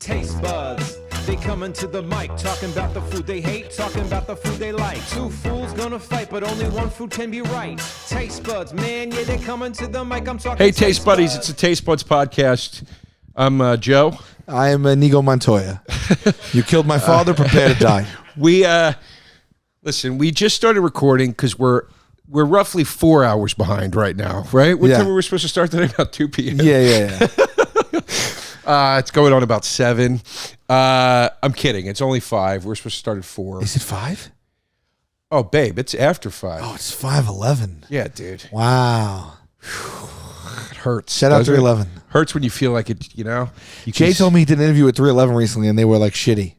Taste buds, they coming to the mic, talking about the food they hate, talking about the food they like. Two fools gonna fight, but only one food can be right. Taste buds, man, yeah, they coming to the mic. I'm talking. Hey, Taste Buddies, it's a Taste Buds podcast. I'm Joe. I am Inigo Montoya. You killed my father. Prepare to die. We listen. We just started recording because we're roughly 4 hours behind right now. Right? What time were we supposed to start today? About 2 p.m. Yeah. It's going on about 7. I'm kidding. It's only 5. We're supposed to start at 4. Is it 5? Oh, babe, it's after 5. Oh, it's 5:11. Yeah, dude. Wow. It hurts. Shout out 311. Hurts when you feel like it. You know. Jay told me he did an interview at 311 recently, and they were like shitty.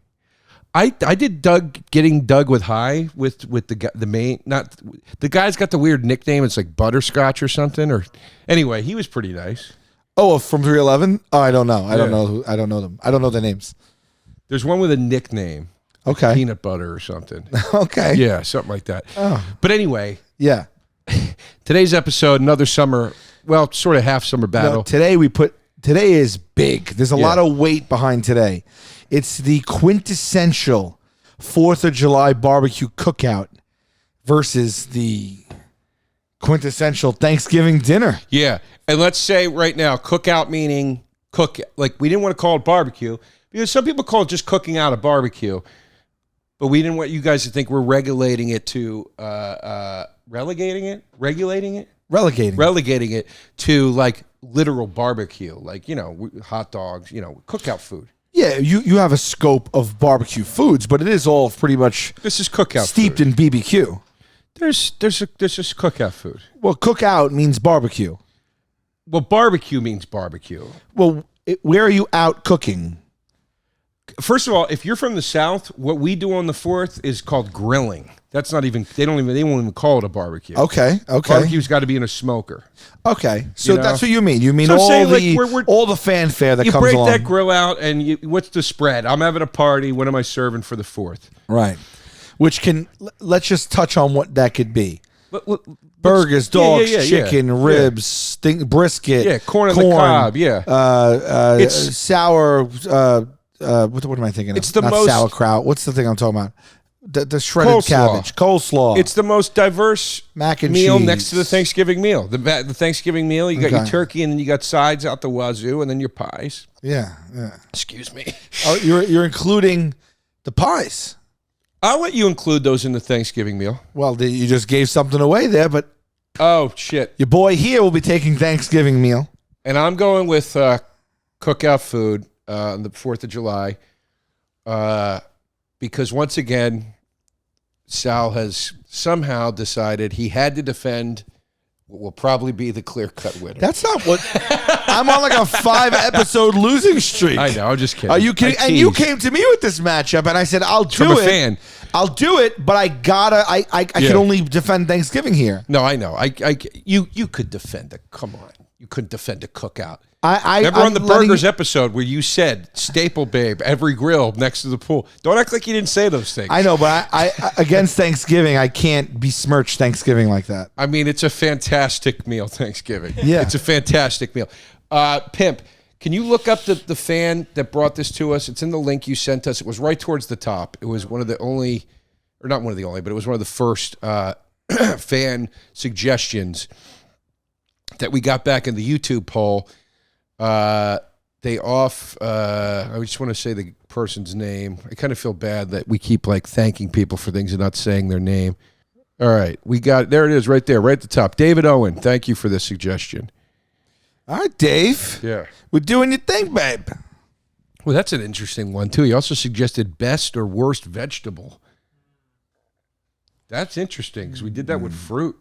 I did getting Doug with high with the main, not the guy's got the weird nickname. It's like Butterscotch or something. Or anyway, he was pretty nice. Oh, from 311? Oh, I don't know. I don't know. I don't know them. I don't know their names. There's one with a nickname. Okay. Peanut butter or something. Okay. Yeah, something like that. Oh. But anyway. Yeah. Today's episode, another summer, well, sort of half summer battle. No, today is big. There's a lot of weight behind today. It's the quintessential 4th of July barbecue cookout versus the quintessential Thanksgiving dinner. Yeah. And let's say right now, cookout meaning like we didn't want to call it barbecue because some people call it just cooking out a barbecue, but we didn't want you guys to think we're regulating it to relegating it to like literal barbecue, like, you know, hot dogs, you know, cookout food. Yeah, you have a scope of barbecue foods, but it is all pretty much this is cookout steeped food. in BBQ. There's just cookout food. Well, cookout means barbecue. Well, barbecue means barbecue. Well, where are you out cooking? First of all, if you're from the South, what we do on the 4th is called grilling. That's not even they won't even call it a barbecue. Okay. Barbecue's got to be in a smoker. Okay, so know? that's what you mean. You mean So all say, all the fanfare that you comes break along. that grill out, and what's the spread? I'm having a party. What am I serving for the 4th? Right. Which let's just touch on what that could be. Burgers, Burgers, dogs, chicken, ribs, brisket, corn on the cob, it's sour. What am I thinking of? It's the Not most sauerkraut. What's the thing I'm talking about? The shredded cabbage, coleslaw. It's the most diverse mac and meal cheese next to the Thanksgiving meal. The Thanksgiving meal, you got your turkey, and then you got sides out the wazoo, and then your pies. Yeah. Excuse me. Oh, you're including the pies. I'll let you include those in the Thanksgiving meal. Well, you just gave something away there, but oh shit, your boy here will be taking Thanksgiving meal, and I'm going with cookout food on the 4th of July, because once again, Sal has somehow decided he had to defend what will probably be the clear-cut winner. That's not what I'm on, like a 5-episode losing streak. I know. I'm just kidding. Are you kidding? And you came to me with this matchup, and I said, "I'll do From it." a fan. I'll do it, but I can only defend Thanksgiving here. No, I know. You could defend it. Come on, you couldn't defend a cookout. Remember on the burgers episode where you said staple babe every grill next to the pool. Don't act like you didn't say those things. I know, but I against Thanksgiving, I can't besmirch Thanksgiving like that. I mean, it's a fantastic meal, Thanksgiving. Yeah, it's a fantastic meal. Pimp, can you look up the fan that brought this to us? It's in the link you sent us. It was right towards the top. It was one of the only, or not one of the only, but it was one of the first fan suggestions that we got back in the YouTube poll. I just want to say the person's name. I kind of feel bad that we keep like thanking people for things and not saying their name. All right, there it is right there, right at the top. David Owen, thank you for this suggestion. All right, Dave. Yeah. We're doing your thing, babe. Well, that's an interesting one, too. He also suggested best or worst vegetable. That's interesting, because we did that with fruit.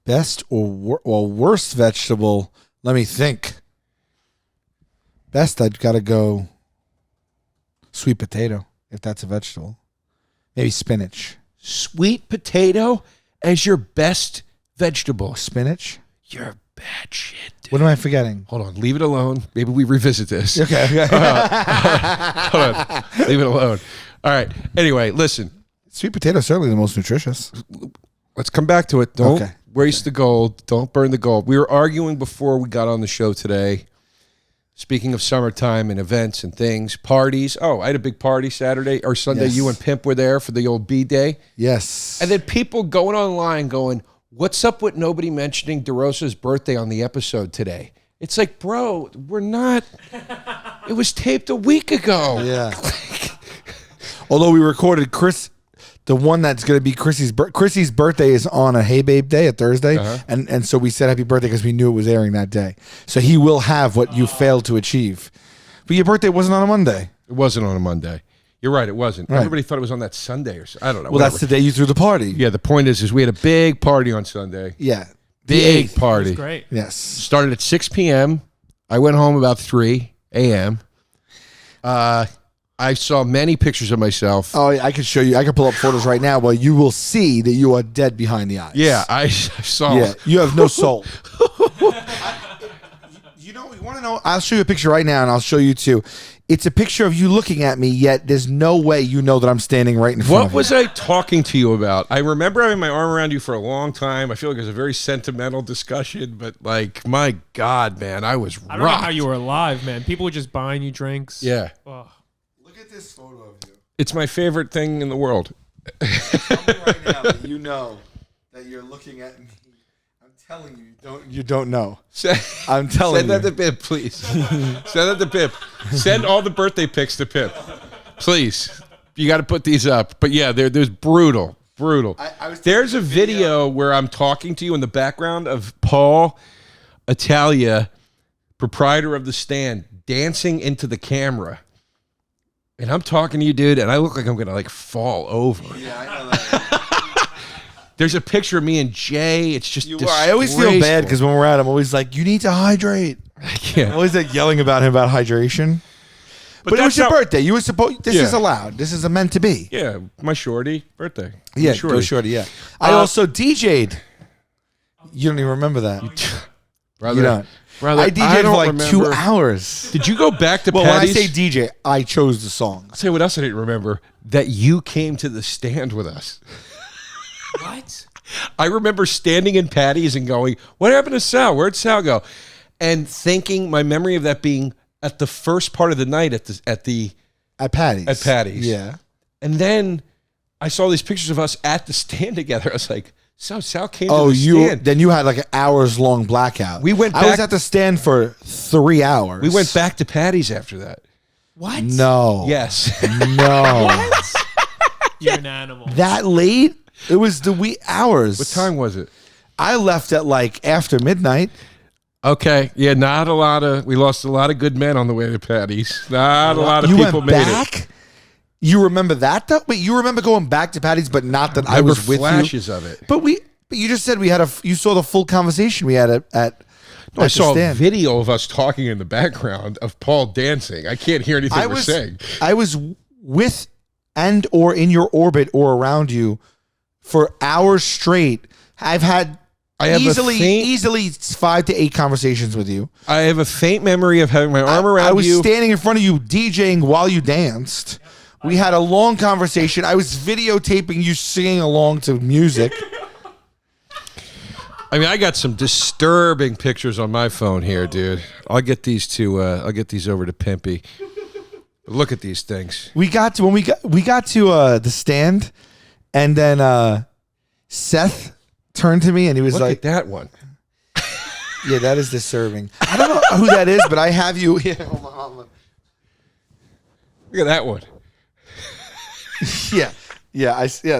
Best or worst vegetable? Let me think. Best, I'd got to go sweet potato, if that's a vegetable. Maybe spinach. Sweet potato as your best vegetable. Spinach? You're bad shit, dude. What am I forgetting? Hold on. Leave it alone. Maybe we revisit this. Okay. Hold on. Leave it alone. All right. Anyway, listen. Sweet potato is certainly the most nutritious. Let's come back to it. Don't waste the gold. Don't burn the gold. We were arguing before we got on the show today Speaking of summertime and events and things, parties. Oh, I had a big party Saturday or Sunday. Yes. You and Pimp were there for the old B-Day. Yes. And then people going online going, what's up with nobody mentioning DeRosa's birthday on the episode today? It's like, bro, we're not. It was taped a week ago. Yeah. Although we recorded Chris, the one that's going to be Chrissy's birthday is on a Hey Babe Day, a Thursday. And so we said happy birthday because we knew it was airing that day. So he will have what you failed to achieve. But your birthday wasn't on a Monday. It wasn't on a Monday. You're right, it wasn't. Right. Everybody thought it was on that Sunday or something. I don't know. Well, whatever. that's the day you threw the party. Yeah, the point is we had a big party on Sunday. Yeah. Big The 8th. party. That's great. Yes. Started at 6 p.m. I went home about 3 a.m. I saw many pictures of myself. Oh, I could show you. I could pull up photos right now. Well, you will see that you are dead behind the eyes. Yeah, I saw. Yeah, you have no soul. You want to know? I'll show you a picture right now, and I'll show you too. It's a picture of you looking at me, yet there's no way you know that I'm standing right in front of What you. was I talking to you about? I remember having my arm around you for a long time. I feel like it was a very sentimental discussion, but like, my God, man, I was I don't know how rocked. you were alive, man. People were just buying you drinks. Yeah, Oh. Look at this photo of you. it's my favorite thing in the world. Tell me right now that you know that you're looking at me. I'm telling you, you don't know. I'm telling Send you. that to Pip, please. Send that to Pip. Send all the birthday pics to Pip, please. You got to put these up. But yeah, there's brutal. There's a video where I'm talking to you in the background of Paul Italia, proprietor of the stand, dancing into the camera. And I'm talking to you, dude, and I look like I'm going to like fall over. Yeah, I know that. There's a picture of me and Jay. It's just I always feel bad because when we're out, I'm always like, you need to hydrate. I can't. I'm always like yelling about him about hydration. But it was that's your not- birthday. You were supposed. This Yeah. is allowed. This is meant to be. Yeah, my shorty birthday. Yeah, My shorty. go shorty. Yeah. I also DJ'd. You don't even remember that. Brother, You don't. brother, I DJ'd for don't like remember. 2 hours. Did you go back to Well, when I Patty's? say DJ, I chose the songs. I'll tell you what else I didn't remember. That you came to the stand with us. What? I remember standing in Patty's and going, what happened to Sal? Where'd Sal go? And thinking, my memory of that being at the first part of the night at Patty's. At Patty's. Yeah. And then I saw these pictures of us at the stand together. I was like, so Sal came to Oh, the stand. then you had like an hours long blackout. We went I was back- at the stand for 3 hours. We went back to Patty's after that. What? No. Yes. No. You're an animal. That late? It was the wee hours. What time was it? I left at like after midnight. Okay. Yeah, not a lot of, we lost a lot of good men on the way to Patty's. Not a lot of You people went made it. back? You remember that though? Wait, you remember going back to Patty's, but not that I There were was with flashes you. of it. But you just said we had you saw the full conversation we had at I the saw a stand. video of us talking in the background of Paul dancing. I can't hear anything we're saying. I was with and or in your orbit or around you for hours straight. I have easily 5 to 8 conversations with you. I have a faint memory of having my arm around I was you. standing in front of you DJing while you danced. We had a long conversation. I was videotaping you singing along to music. I mean, I got some disturbing pictures on my phone here, dude. I'll get these over to Pimpy. Look at these things. We got to the stand, and then Seth turned to me and he was Look like, at that one. "Yeah, that is disturbing." I don't know who that is, but I have you here. Hold on. Look at that one. Yeah.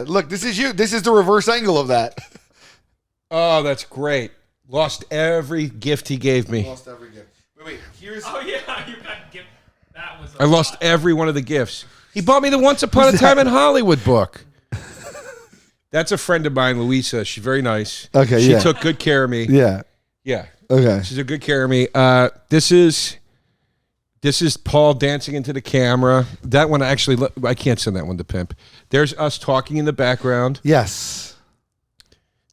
Look, this is you. This is the reverse angle of that. Oh, that's great. Lost every gift he gave me. Lost every gift. Wait. Here's. Oh yeah, you got gift. That was. I lost every one of the gifts. He bought me the Once Upon a Time in Hollywood book. That's a friend of mine, Louisa. She's very nice. Okay, She yeah. took good care of me. Yeah. Yeah. Okay. She's a good care of me. This is Paul dancing into the camera. That one actually, I can't send that one to Pimp. There's us talking in the background. Yes.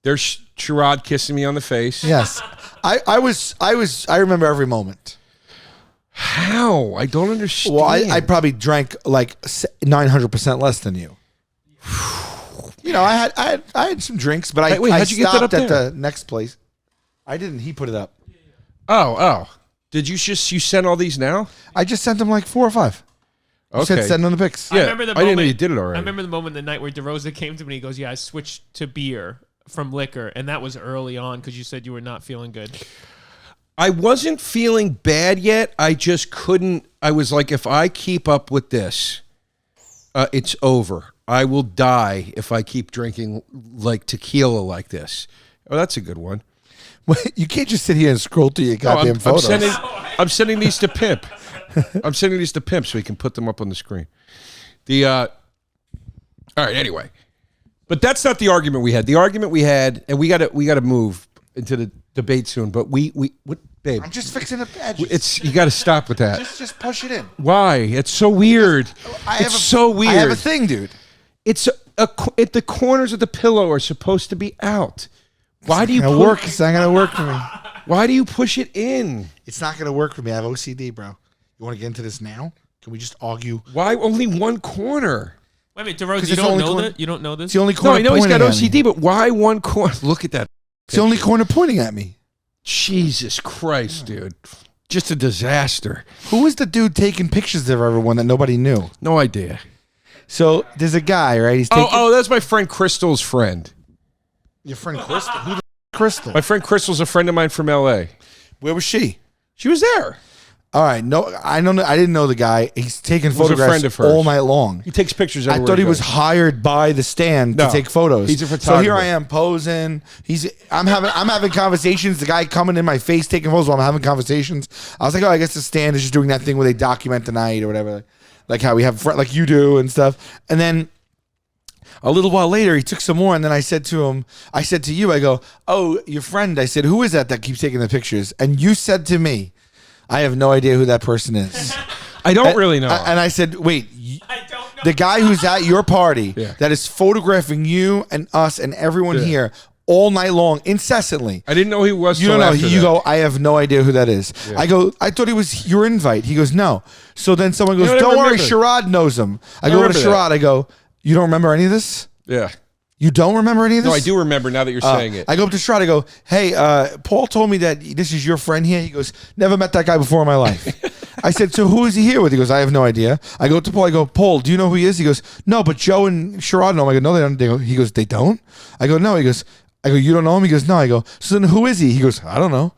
There's Sherrod kissing me on the face. Yes. I remember every moment. How? I don't understand. Well, I probably drank like 900% less than you. You know, I had some drinks, but Wait, I how'd you get that stopped up at there? the next place. I didn't. He put it up. Oh. Did you sent all these now? I just sent him like 4 or 5. You said Okay. send them the pics. Yeah, I remember the I didn't know moment- you did it already. I remember the moment the night where DeRosa came to me and he goes, yeah, I switched to beer from liquor. And that was early on because you said you were not feeling good. I wasn't feeling bad yet. I just couldn't. I was like, if I keep up with this, it's over. I will die if I keep drinking like tequila like this. Oh, that's a good one. You can't just sit here and scroll through your goddamn photos. I'm sending these to Pimp. I'm sending these to Pimp so he can put them up on the screen. All right, anyway. But that's not the argument we had. The argument we had, and we gotta move into the debate soon, but what, babe? I'm just fixing the edges. You gotta stop with that. Just push it in. Why? It's so weird. So weird. I have a thing, dude. It's the corners of the pillow are supposed to be out. Why do you work? It's not gonna work for me. Why do you push it in? It's not gonna work for me. I have OCD, bro. You want to get into this now? Can we just argue? Why only one corner? Wait a minute, DeRosa, it's you the don't only know corner- that? You don't know this? It's the only No, corner. I know he's got pointing at me. OCD, but why one corner? Look at that. It's the only corner pointing at me. Jesus Christ, dude. Just a disaster. Who was the dude taking pictures of everyone that nobody knew? No idea. So there's a guy, right? He's taking Oh, that's my friend Crystal's friend. your friend Crystal. Who the Crystal? My friend Crystal's a friend of mine from LA. Where was she? She was there. All right, no, I don't know. I didn't know the guy. He's taking was a photographs friend of hers. all night long. He takes pictures I everywhere thought he goes. was hired by the stand to No, take photos. he's a So photographer. here I am posing. I'm having conversations. The guy coming in my face taking photos while I'm having conversations. I was like, oh, I guess the stand is just doing that thing where they document the night or whatever, like how we have like you do and stuff. And then a little while later, he took some more, and then I said to him, I said to you, I go, oh, your friend. I said, who is that keeps taking the pictures? And you said to me, I have no idea who that person is. I don't really know. And I said, wait, I don't know. the guy who's at your party Yeah. that is photographing you and us and everyone Yeah. here all night long, incessantly. I didn't know he was. You till don't know. after You that. go, I have no idea who that is. I go, I thought he was your invite. He goes, no. So then someone goes, You know, I don't worry, remember. Sherrod knows him. I go to remember that. Sherrod. I go, you don't remember any of this? Yeah. You don't remember any of this? No, I do remember now that you're saying it. I go up to Sherrod. I go, hey, Paul told me that this is your friend here. He goes, never met that guy before in my life. I said, so who is he here with? He goes, I have no idea. I go to Paul. I go, Paul, do you know who he is? He goes, no, but Joe and Sherrod know him. I go, no, they don't. They go, he goes, they don't? I go, no. He goes, I go, you don't know him? He goes, no. I go, so then who is he? He goes, I don't know.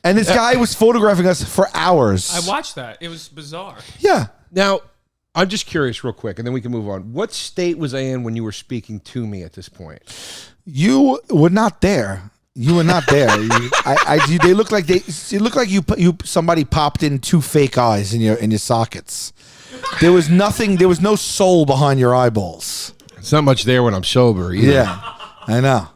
And this guy was photographing us for hours. I watched that. It was bizarre. Yeah. Now, I'm just curious, real quick, and then we can move on. What state was I in when you were speaking to me at this point? You were not there. You were not there. They look like it looked like somebody popped in 2 fake eyes in your sockets. There was nothing. There was no soul behind your eyeballs. It's not much there when I'm sober either. Yeah, I know.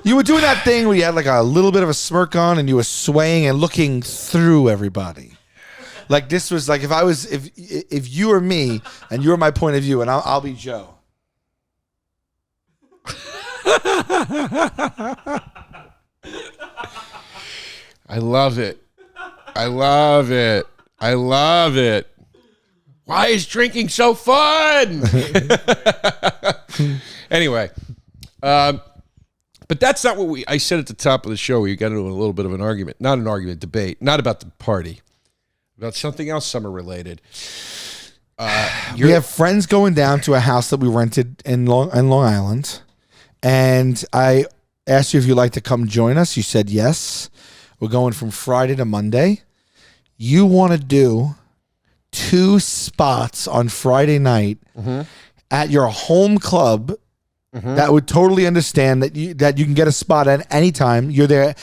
You were doing that thing where you had like a little bit of a smirk on and you were swaying and looking through everybody. Like this was like if you were me and you were my point of view and I'll be Joe. I love it. I love it. I love it. Why is drinking so fun? Anyway, but that's not what I said at the top of the show. We got into a little bit of an argument, not an argument, debate, not about the party, about something else summer related. We have friends going down to a house that we rented in Long Island, and I asked you if you'd like to come join us. You said yes. We're going from Friday to Monday. You want to do 2 spots on Friday night at your home club that would totally understand that you can get a spot at any time. You're there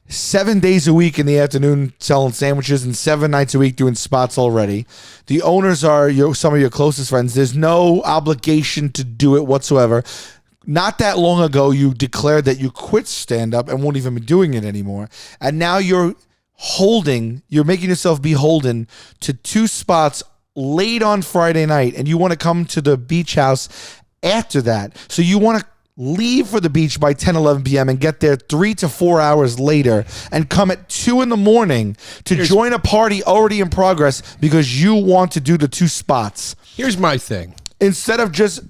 7 days a week in the afternoon selling sandwiches and 7 nights a week doing spots already. The owners are some of your closest friends. There's no obligation to do it whatsoever. Not that long ago, you declared that you quit stand-up and won't even be doing it anymore. And now you're making yourself beholden to 2 spots late on Friday night, and you want to come to the beach house after that. So you want to leave for the beach by 10, 11 p.m. and get there 3 to 4 hours later and come at 2 in the morning to join a party already in progress because you want to do the 2 spots. Here's my thing. Instead of just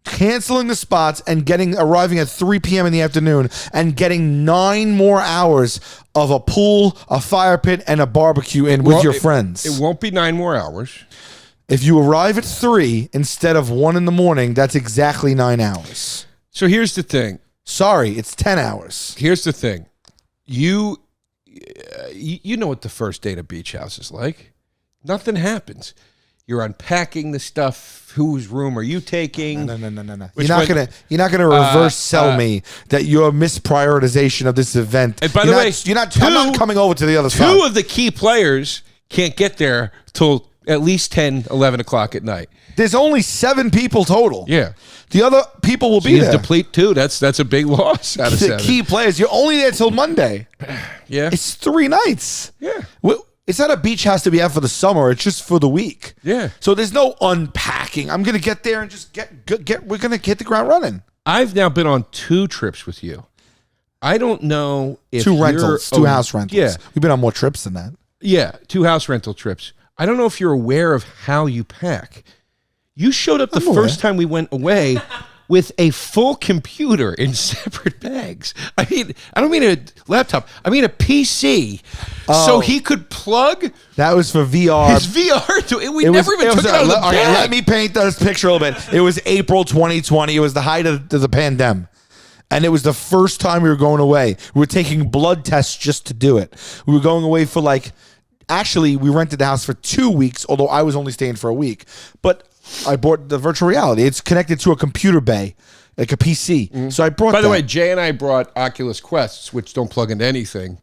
canceling the spots and arriving at 3 p.m. in the afternoon and getting 9 more hours of a pool, a fire pit, and a barbecue in with your friends. It won't be 9 more hours. If you arrive at 3 instead of 1 in the morning, that's exactly 9 hours. So here's the thing. Sorry, it's 10 hours. Here's the thing. You know what the first day at a beach house is like. Nothing happens. You're unpacking the stuff. Whose room are you taking? No. You're not gonna reverse sell me that your misprioritization of this event. And by the way, I'm not coming over to the other side. 2 of the key players can't get there till at least 10, 11 o'clock at night. There's only 7 people total. Yeah. The other people will be You there. deplete 2. That's a big loss out of The 7. key players. You're only there till Monday. Yeah. It's 3 nights. Yeah. It's not a beach house to be out for the summer. It's just for the week. Yeah. So there's no unpacking. I'm gonna get there and just we're gonna hit the ground running. I've now been on 2 trips with you. I don't know if 2 rentals, 2 house rentals. Yeah. We've been on more trips than that. Yeah, 2 house rental trips. I don't know if you're aware of how you pack. You showed up the first time we went away with a full computer in separate bags. I mean, I don't mean a laptop. I mean a PC, so he could plug. That was for VR. His VR. We never even took it out of the bag. Okay, let me paint this picture a little bit. It was April 2020. It was the height of the pandemic. And it was the first time we were going away. We were taking blood tests just to do it. We were going away for actually, we rented the house for 2 weeks, although I was only staying for a week. But I bought the virtual reality. It's connected to a computer bay, like a PC. Mm-hmm. So I brought By the way, Jay and I brought Oculus Quests, which don't plug into anything.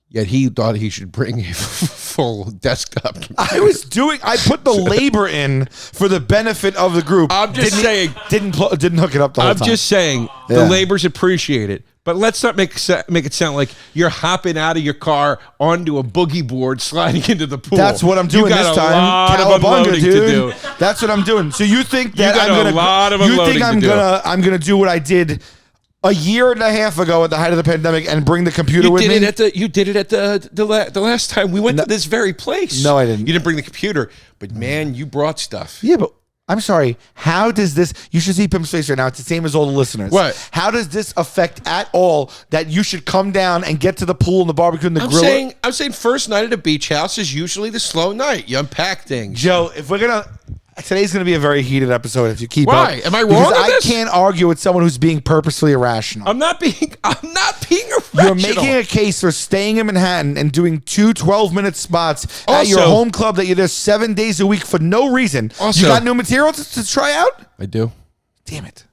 Yet he thought he should bring a full desktop computer. I put the labor in for the benefit of the group. I'm just saying. Didn't hook it up the whole time. I'm just saying the labor's appreciated. But let's not make it sound like you're hopping out of your car onto a boogie board, sliding into the pool. That's what I'm doing this time. Cowabunga, dude. That's what I'm doing. So you think that I'm gonna do what I did a year and a half ago at the height of the pandemic and bring the computer with me? You did it at the last time we went to this very place. No, I didn't. You didn't bring the computer, but man, you brought stuff. Yeah, but I'm sorry. How does this? You should see Pimp's face right now. It's the same as all the listeners. What? How does this affect at all that you should come down and get to the pool and the barbecue and the grill? I'm saying first night at a beach house is usually the slow night. You unpack things. Joe, if we're gonna. Today's going to be a very heated episode if you keep up. Why? Am I wrong? Because I can't argue with someone who's being purposefully irrational. I'm not being irrational. You're making a case for staying in Manhattan and doing 2 12-minute spots at your home club that you're there 7 days a week for no reason. You got new material to try out? I do. Damn it.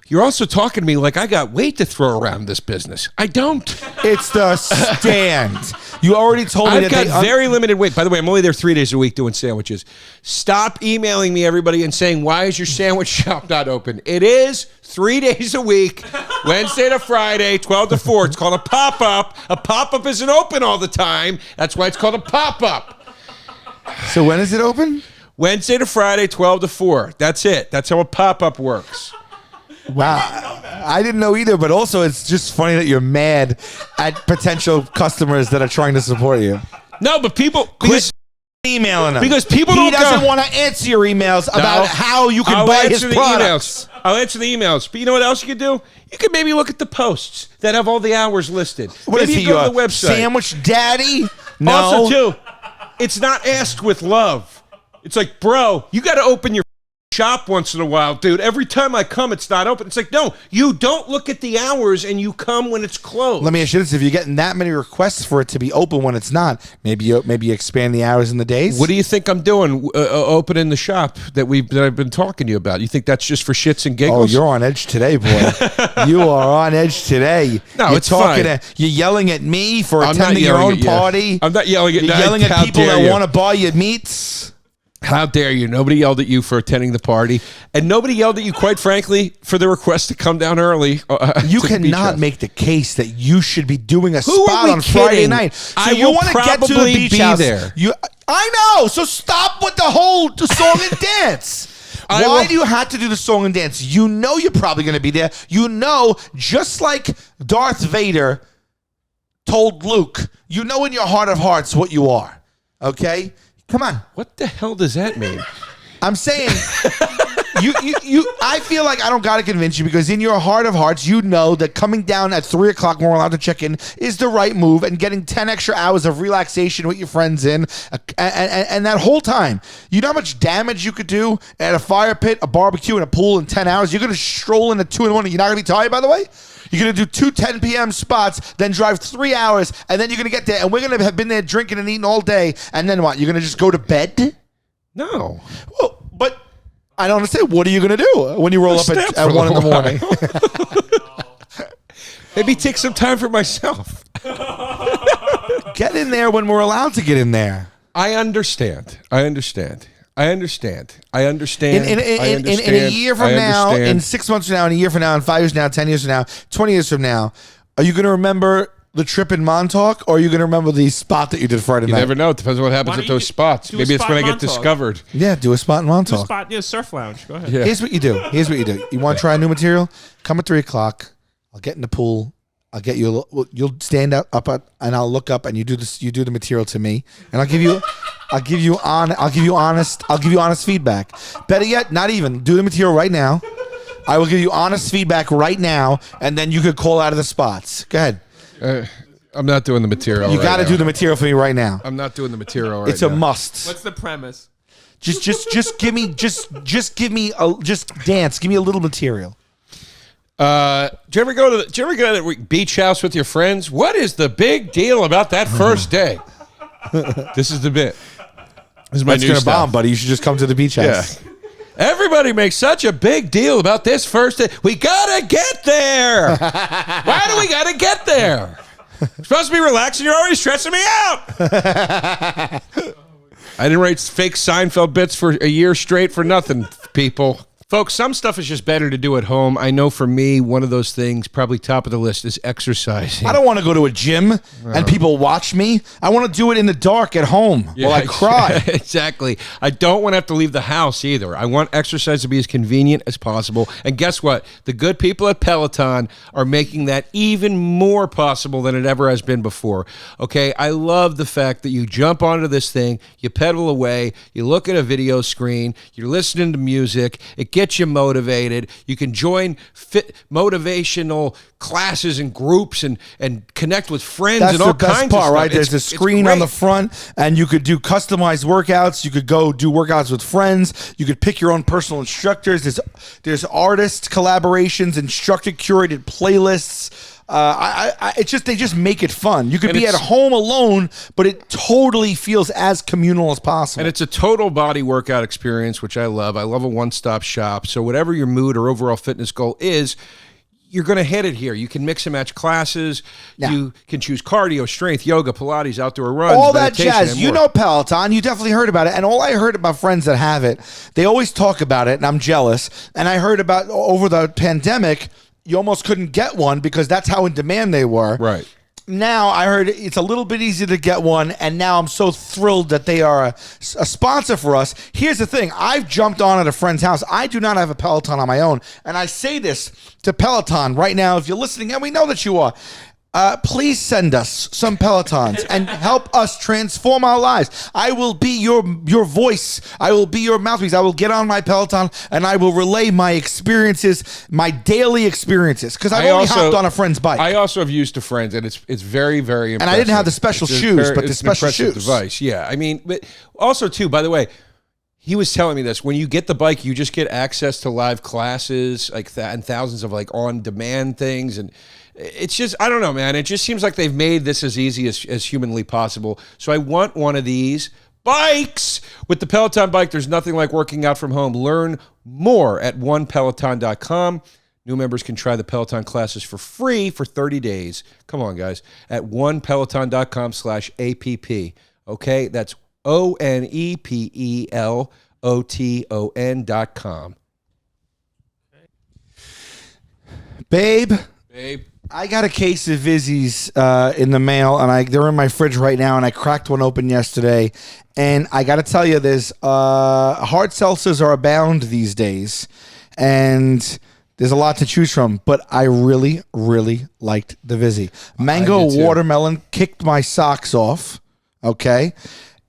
You're also talking to me like I got weight to throw around this business. I don't. It's the stand. You already told me I've got very limited weight. By the way, I'm only there 3 days a week doing sandwiches. Stop emailing me, everybody, and saying, why is your sandwich shop not open? It is 3 days a week, Wednesday to Friday, 12 to 4. It's called a pop-up. A pop-up isn't open all the time. That's why it's called a pop-up. So when is it open? Wednesday to Friday, 12 to 4. That's it. That's how a pop-up works. Wow. I didn't know either, but also it's just funny that you're mad at potential customers that are trying to support you. No, but people quit emailing them. Because people he doesn't want to answer your emails about how you can buy his products. I'll answer the emails. But you know what else you could do? You could maybe look at the posts that have all the hours listed. What maybe is he, you go to the website. Sandwich daddy? No. Also, too, it's not asked with love. It's like, bro, you got to open your shop once in a while, dude. Every time I come, it's not open. It's like, no, you don't look at the hours and you come when it's closed. Let me ask you this: if you're getting that many requests for it to be open when it's not, maybe you expand the hours and the days. What do you think I'm doing? Opening the shop that I've been talking to you about? You think that's just for shits and giggles? Oh, you're on edge today, boy. You are on edge today. No, you're it's fine. You're yelling at me for attending your own party. I'm not yelling at you. You're yelling at people that want to buy your meats. How dare you? Nobody yelled at you for attending the party. And nobody yelled at you, quite frankly, for the request to come down early. You cannot make the case that you should be doing a spot on Friday night. So you want to get to the beach house. There. I know. So stop with the whole song and dance. Why do you have to do the song and dance? You know you're probably going to be there. You know, just like Darth Vader told Luke, you know in your heart of hearts what you are. Okay? Come on. What the hell does that mean? I'm saying, I feel like I don't got to convince you because in your heart of hearts, you know that coming down at 3 o'clock when we're allowed to check in is the right move, and getting 10 extra hours of relaxation with your friends and that whole time, you know how much damage you could do at a fire pit, a barbecue, and a pool in 10 hours. You're going to stroll in at 2 in the morning. You're not going to be tired, by the way. You're going to do 2 10 p.m. spots, then drive 3 hours, and then you're going to get there, and we're going to have been there drinking and eating all day, and then what? You're going to just go to bed? No. Well, but I don't understand. What are you going to do when you roll up at 1 in the morning? Maybe take some time for myself. Get in there when we're allowed to get in there. I understand. In a year from now, in 6 months from now, in a year from now, in 5 years from now, 10 years from now, 20 years from now, are you going to remember the trip in Montauk, or are you going to remember the spot that you did Friday night? You never know. It depends on what happens at those spots. Maybe it's when I get discovered. Yeah, do a spot in Montauk. Spot, surf lounge. Go ahead. Yeah. Here's what you do. You want to try new material? Come at 3 o'clock. I'll get in the pool. I'll get you. You'll stand up and I'll look up, and you do this. You do the material to me, and I'll give you honest feedback. Better yet, not even do the material right now. I will give you honest feedback right now, and then you could call out of the spots. Go ahead. I'm not doing the material. You got to do the material for me right now. I'm not doing the material right now. It's a must. What's the premise? Just give me dance. Give me a little material. Do you ever go to the beach house with your friends? What is the big deal about that first day? This is the bit. This is my new gonna stuff. bomb, buddy. You should just come to the beach house. Yeah. Everybody makes such a big deal about this first day. We gotta get there. Why do we gotta get there? We're supposed to be relaxing. You're already stressing me out. I didn't write fake Seinfeld bits for a year straight for nothing, people. Folks, some stuff is just better to do at home. I know for me, one of those things, probably top of the list, is exercising. I don't want to go to a gym and people watch me. I want to do it in the dark at home while I cry. Exactly. I don't want to have to leave the house either. I want exercise to be as convenient as possible. And guess what? The good people at Peloton are making that even more possible than it ever has been before. Okay? I love the fact that you jump onto this thing, you pedal away, you look at a video screen, you're listening to music, it gets you motivated. You can join motivational classes and groups and connect with friends. That's and all the best kinds part, of stuff. right? There's a screen on the front, and you could do customized workouts. You could go do workouts with friends. You could pick your own personal instructors. There's artist collaborations, instructor curated playlists. They just make it fun. You could be at home alone, but it totally feels as communal as possible. And it's a total body workout experience, which I love. I love a one-stop shop. So whatever your mood or overall fitness goal is, you're going to hit it here. You can mix and match classes. Yeah. You can choose cardio, strength, yoga, Pilates, outdoor runs, all that jazz. You know Peloton. You definitely heard about it. And all I heard about friends that have it, they always talk about it, and I'm jealous. And I heard about over the pandemic, you almost couldn't get one because that's how in demand they were. Right. Now I heard it's a little bit easier to get one, and now I'm so thrilled that they are a sponsor for us. Here's the thing. I've jumped on at a friend's house. I do not have a Peloton on my own, and I say this to Peloton right now. If you're listening, and we know that you are, please send us some Pelotons and help us transform our lives. I will be your voice. I will be your mouthpiece. I will get on my Peloton and I will relay my experiences, my daily experiences, because I've only hopped on a friend's bike. I also have used a friend's, and it's very, very impressive. And I didn't have the special shoes, but the special shoes. Device. Yeah, I mean, but also too, by the way, he was telling me this. When you get the bike, you just get access to live classes, like that, and thousands of like on-demand things, and it's just, I don't know, man. It just seems like they've made this as easy as humanly possible. So I want one of these bikes. With the Peloton bike, there's nothing like working out from home. Learn more at onepeloton.com. New members can try the Peloton classes for free for 30 days. Come on, guys. At onepeloton.com/app. Okay, that's ONEPELOTON.com. Babe. I got a case of Vizzy's in the mail, and they're in my fridge right now, and I cracked one open yesterday. And I got to tell you, there's hard seltzers are abound these days, and there's a lot to choose from. But I really, really liked the Vizzy. Mango watermelon kicked my socks off. Okay.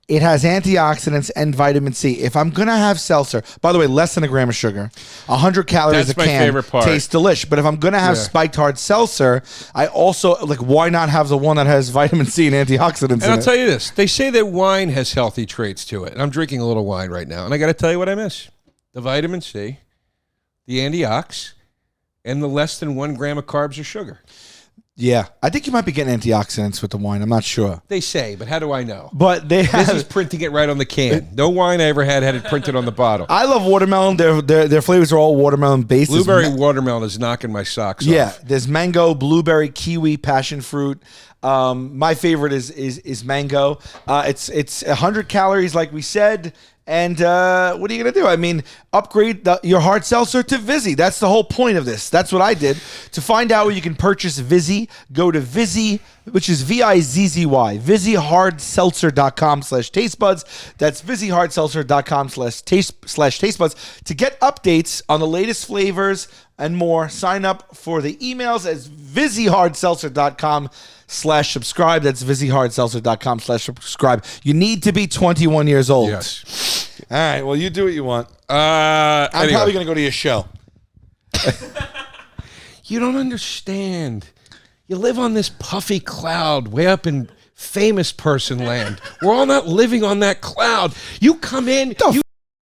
It has antioxidants and vitamin C. If I'm going to have seltzer, by the way, less than a gram of sugar, 100 calories That's a my can, favorite part. tastes delish. But if I'm going to have spiked hard seltzer, I also, like, why not have the one that has vitamin C and antioxidants And in I'll it? tell you this. They say that wine has healthy traits to it. And I'm drinking a little wine right now. And I got to tell you what I miss. The vitamin C, the antioxidants, and the less than 1 gram of carbs or sugar. Yeah. I think you might be getting antioxidants with the wine. I'm not sure. They say, but how do I know? But they This is have... printing it right on the can. No wine I ever had it printed on the bottle. I love watermelon. Their flavors are all watermelon based. Blueberry watermelon is knocking my socks Yeah, off. there's mango, blueberry, kiwi, passion fruit. My favorite is mango. It's 100 calories, like we said. And what are you going to do? I mean, upgrade your hard seltzer to Vizzy. That's the whole point of this. That's what I did. To find out where you can purchase Vizzy, go to Vizzy, which is Vizzy, VizzyHardSeltzer.com/tastebuds. That's VizzyHardSeltzer.com/tastebuds. To get updates on the latest flavors and more, sign up for the emails at VizzyHardSeltzer.com/subscribe. That's VizzyHardSeltzer.com/subscribe. You need to be 21 years old. Yes. All right. Well, you do what you want. I'm I'm probably going to go to your show. You don't understand. You live on this puffy cloud way up in famous person land. We're all not living on that cloud. You come in.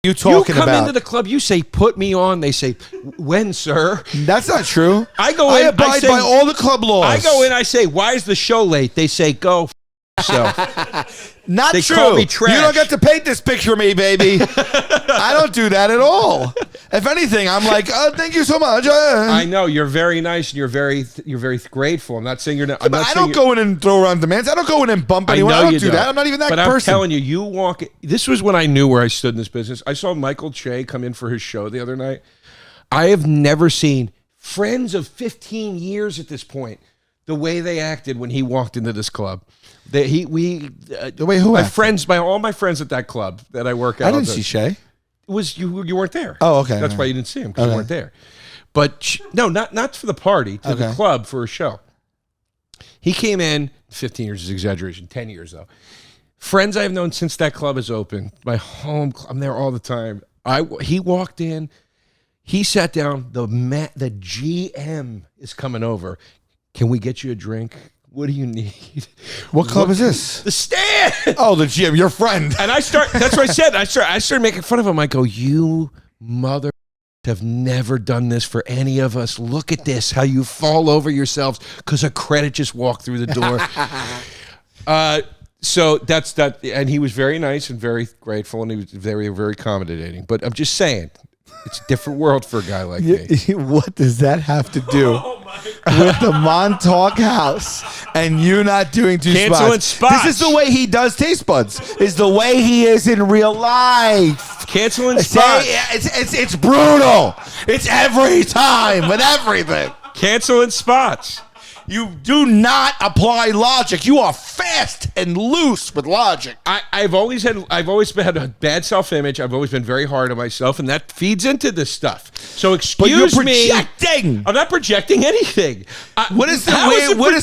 You talking come about? into the club, you say, put me on. They say, when, sir? That's not true. I go I in, abide I say, by all the club laws. I go in, I say, why is the show late? They say, go yourself. Not They true. call me trash. You don't get to paint this picture of me, baby. I don't do that at all. If anything, I'm like, oh, thank you so much. I know you're very nice and you're very grateful. I'm not saying you're not. I'm But not I saying don't go in and throw around demands. I don't go in and bump anyone. I don't do that. I'm not even that but person. I'm telling you, you walk. This was when I knew where I stood in this business. I saw Michael Che come in for his show the other night. I have never seen friends of 15 years at this point the way they acted when he walked into this club. The way who? All my friends at that club that I work out. I didn't see Shay. It was you weren't there. Oh, okay. That's why you didn't see him because you weren't there. But no, not for the party, to the club for a show. He came in, 15 years is exaggeration, 10 years though. Friends I've known since that club is open. My home club, I'm there all the time. He walked in, he sat down, the GM is coming over. Can we get you a drink? What do you need? What club is this? The Stand. Oh, the GM, your friend. And that's what I said. I started making fun of him. I go, you mother have never done this for any of us. Look at this, how you fall over yourselves because a credit just walked through the door. So that's that. And he was very nice and very grateful, and he was very, very accommodating. But I'm just saying, it's a different world for a guy like me. What does that have to do with the Montauk house and you not doing two Canceling spots? This is the way he does taste buds. Is the way he is in real life. Canceling spots. It's brutal. It's every time with everything. Canceling spots. You do not apply logic. You are fast and loose with logic. I've always had a bad self-image. I've always been very hard on myself, and that feeds into this stuff. So excuse me. Projecting. I'm not projecting anything. What is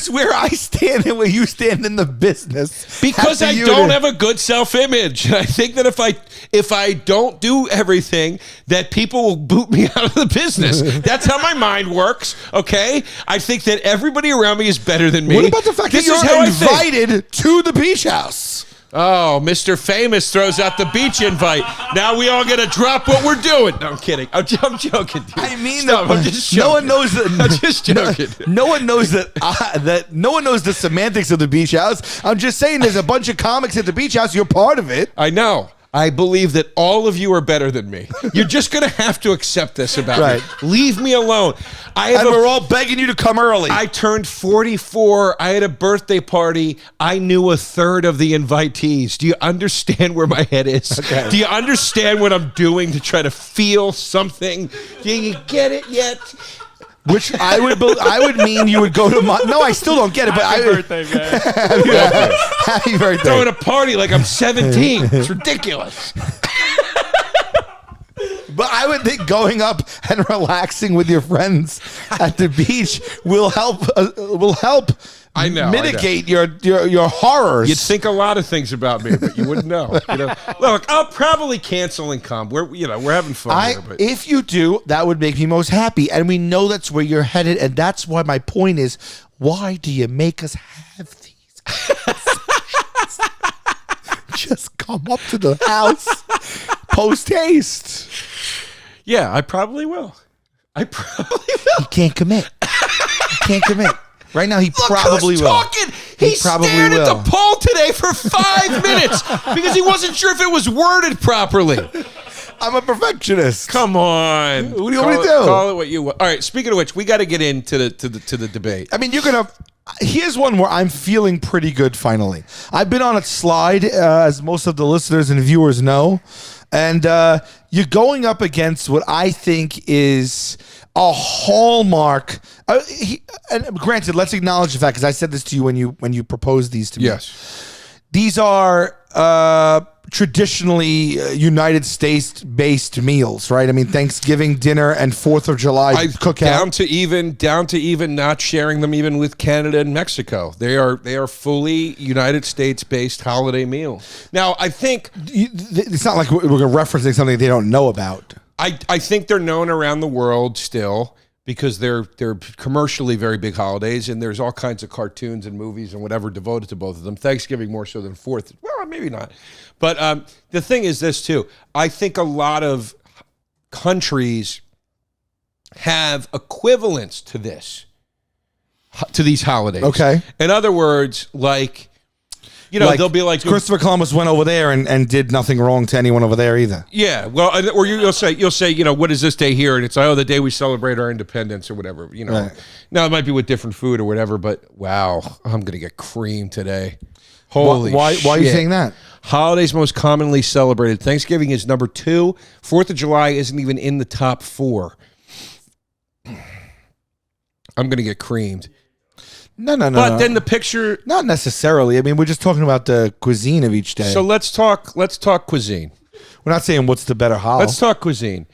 where I stand and where you stand in the business? Because I don't have a good self-image. And I think that if I don't do everything, that people will boot me out of the business. That's how my mind works. Okay, I think that everybody around me is better than me. What about the fact that you're invited to the beach house? Oh, Mr. Famous throws out the beach invite. Now we all got to drop what we're doing. No, I'm kidding. I'm joking, dude. I mean, Stop. I'm just joking. No one knows that. I'm just joking. No one knows that no one knows the semantics of the beach house. I'm just saying, there's a bunch of comics at the beach house. You're part of it. I know. I believe that all of you are better than me. You're just going to have to accept this about me. Leave me alone. And we're all begging you to come early. I turned 44. I had a birthday party. I knew a third of the invitees. Do you understand where my head is? Okay. Do you understand what I'm doing to try to feel something? Do you get it yet? Which I would mean you would go to no, I still don't get it. But Happy birthday, man. Happy birthday. Throwing a party like I'm 17. It's ridiculous. But I would think going up and relaxing with your friends at the beach will help I know. mitigate your horrors. You'd think a lot of things about me, but you wouldn't know. Look, I'll probably cancel and come. We're having fun here. But. If you do, that would make me most happy. And we know that's where you're headed. And that's why my point is, why do you make us have these conversations? Just come up to the house post haste. Yeah, I probably will. He can't commit. Right now, he probably will. Talking. He probably stared at the poll today for 5 minutes because he wasn't sure if it was worded properly. I'm a perfectionist. Come on. What do you want me to do? Call it what you want. All right. Speaking of which, we got to get into the debate. I mean, here's one where I'm feeling pretty good. Finally, I've been on a slide, as most of the listeners and viewers know, and you're going up against what I think is a hallmark. And granted, let's acknowledge the fact, because I said this to you when you proposed these to me. Yes, these are traditionally United States-based meals, right? I mean, Thanksgiving dinner and 4th of July cookout. Down to even not sharing them even with Canada and Mexico. They are fully United States-based holiday meals. Now, I think it's not like we're referencing something they don't know about. I think they're known around the world still because they're commercially very big holidays, and there's all kinds of cartoons and movies and whatever devoted to both of them. Thanksgiving more so than 4th. Well, maybe not. But the thing is this, too. I think a lot of countries have equivalents to these holidays. Okay. In other words, like... they'll be like Christopher Columbus went over there and did nothing wrong to anyone over there either. Yeah, well, or you'll say, what is this day here? And it's the day we celebrate our independence or whatever. Right. Now it might be with different food or whatever, but wow, I'm gonna get creamed today. Holy why shit. Why are you saying that? Holidays most commonly celebrated. Thanksgiving is number 2. 4th of July isn't even in the top 4. I'm gonna get creamed. No. But then the picture... Not necessarily. I mean, we're just talking about the cuisine of each day. So let's talk cuisine. We're not saying what's the better holiday. Let's talk cuisine.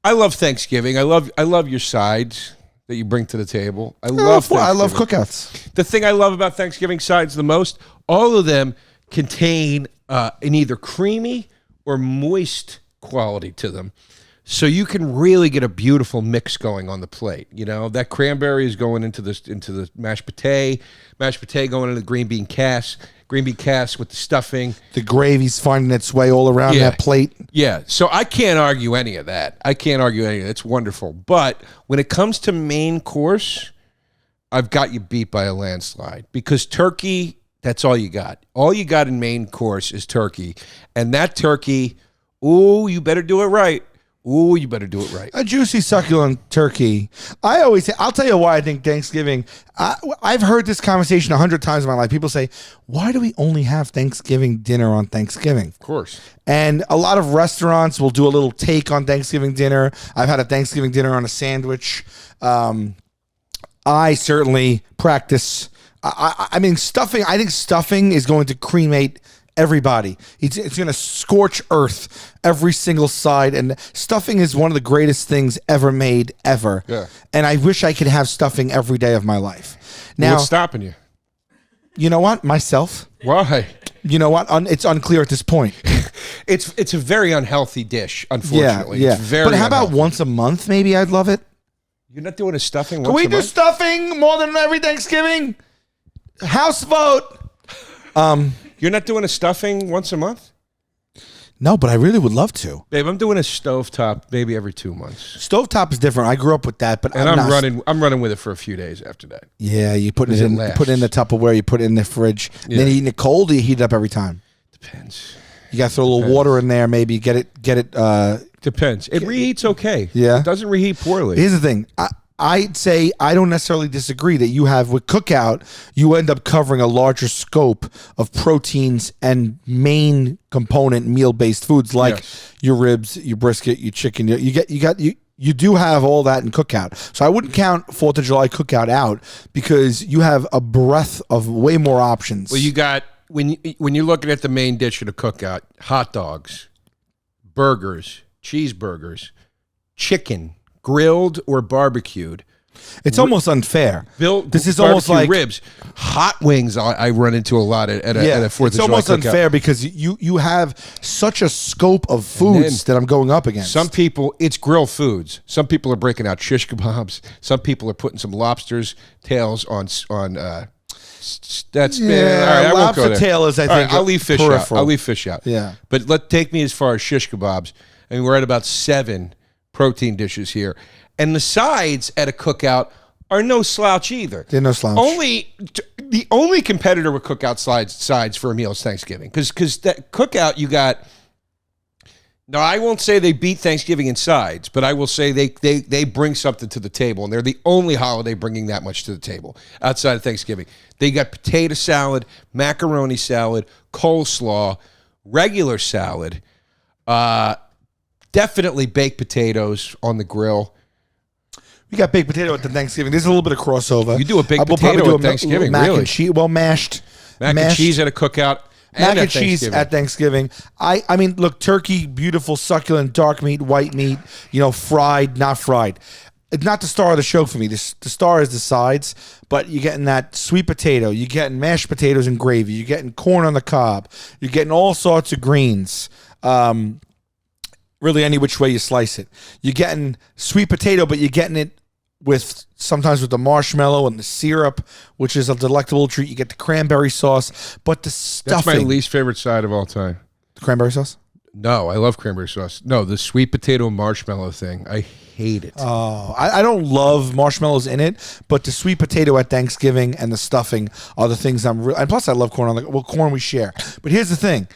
I love Thanksgiving. I love your sides that you bring to the table. I love cookouts. The thing I love about Thanksgiving sides the most, all of them contain an either creamy or moist quality to them. So you can really get a beautiful mix going on the plate. That cranberry is going into the mashed potato going into the green bean cast with the stuffing. The gravy's finding its way all around that plate. Yeah, so I can't argue any of that. It's wonderful. But when it comes to main course, I've got you beat by a landslide because turkey, that's all you got. All you got in main course is turkey. And that turkey, you better do it right. You better do it right. A juicy, succulent turkey. I always say, I'll tell you why I think Thanksgiving, I've heard this conversation 100 times in my life. People say, why do we only have Thanksgiving dinner on Thanksgiving? Of course. And a lot of restaurants will do a little take on Thanksgiving dinner. I've had a Thanksgiving dinner on a sandwich. I certainly practice. I mean, stuffing. I think stuffing is going to cremate everybody. It's going to scorch earth every single side, and stuffing is one of the greatest things ever made, ever. Yeah. And I wish I could have stuffing every day of my life. Now, what's stopping you? You know what? Myself. Why? You know what? It's unclear at this point. It's a very unhealthy dish, unfortunately. Yeah. It's very but how about unhealthy. once a month? Maybe I'd love it. You're not doing a stuffing. Can we do stuffing more than every Thanksgiving? House vote. You're not doing a stuffing once a month? No, but I really would love to. Babe, I'm doing a stovetop maybe every 2 months. Stovetop is different. I grew up with that, but I'm running with it for a few days after that. Yeah, you put it in the Tupperware, you put it in the fridge. Yeah. Then you eat it cold, or you heat it up every time. Depends. You got to throw a little water in there, maybe get it. Depends. It reheats okay. Yeah, it doesn't reheat poorly. Here's the thing. I'd say I don't necessarily disagree that you have with cookout, you end up covering a larger scope of proteins and main component meal-based foods like your ribs, your brisket, your chicken. You do have all that in cookout. So I wouldn't count 4th of July cookout out because you have a breadth of way more options. Well, you got when you're looking at the main dish of the cookout, hot dogs, burgers, cheeseburgers, chicken, grilled or barbecued, It's almost unfair. This is almost like ribs, hot wings. I run into a lot at a 4th of July. It's almost cookout. unfair because you have such a scope of foods that I'm going up against. Some people, it's grill foods. Some people are breaking out shish kebabs. Some people are putting some lobster's tails on. That's all right, I won't go lobster there. tail is I All think right, I'll leave fish peripheral. out. I'll leave fish out. Yeah. But take me as far as shish kebabs. I mean, we're at about 7 protein dishes here, and the sides at a cookout are no slouch either. They're no slouch. The only competitor with cookout sides for a meal is Thanksgiving, because that cookout you got. No, I won't say they beat Thanksgiving in sides, but I will say they bring something to the table, and they're the only holiday bringing that much to the table outside of Thanksgiving. They got potato salad, macaroni salad, coleslaw, regular salad, definitely baked potatoes on the grill. We got baked potato at the Thanksgiving. There's a little bit of crossover. You do a baked We'll probably potato do at Thanksgiving, mac really? and cheese, mashed Mac and cheese at a cookout. Mac and at cheese Thanksgiving. at Thanksgiving. I mean, look, turkey, beautiful, succulent, dark meat, white meat, fried, not fried. It's not the star of the show for me. The star is the sides, but you're getting that sweet potato. You're getting mashed potatoes and gravy. You're getting corn on the cob. You're getting all sorts of greens. Really, any which way you slice it. You're getting sweet potato, but you're getting it sometimes with the marshmallow and the syrup, which is a delectable treat. You get the cranberry sauce, but the stuffing. That's my least favorite side of all time. The cranberry sauce? No, I love cranberry sauce. No, the sweet potato marshmallow thing. I hate it. Oh, I don't love marshmallows in it, but the sweet potato at Thanksgiving and the stuffing are the things I'm real. And plus, I love corn corn we share. But here's the thing.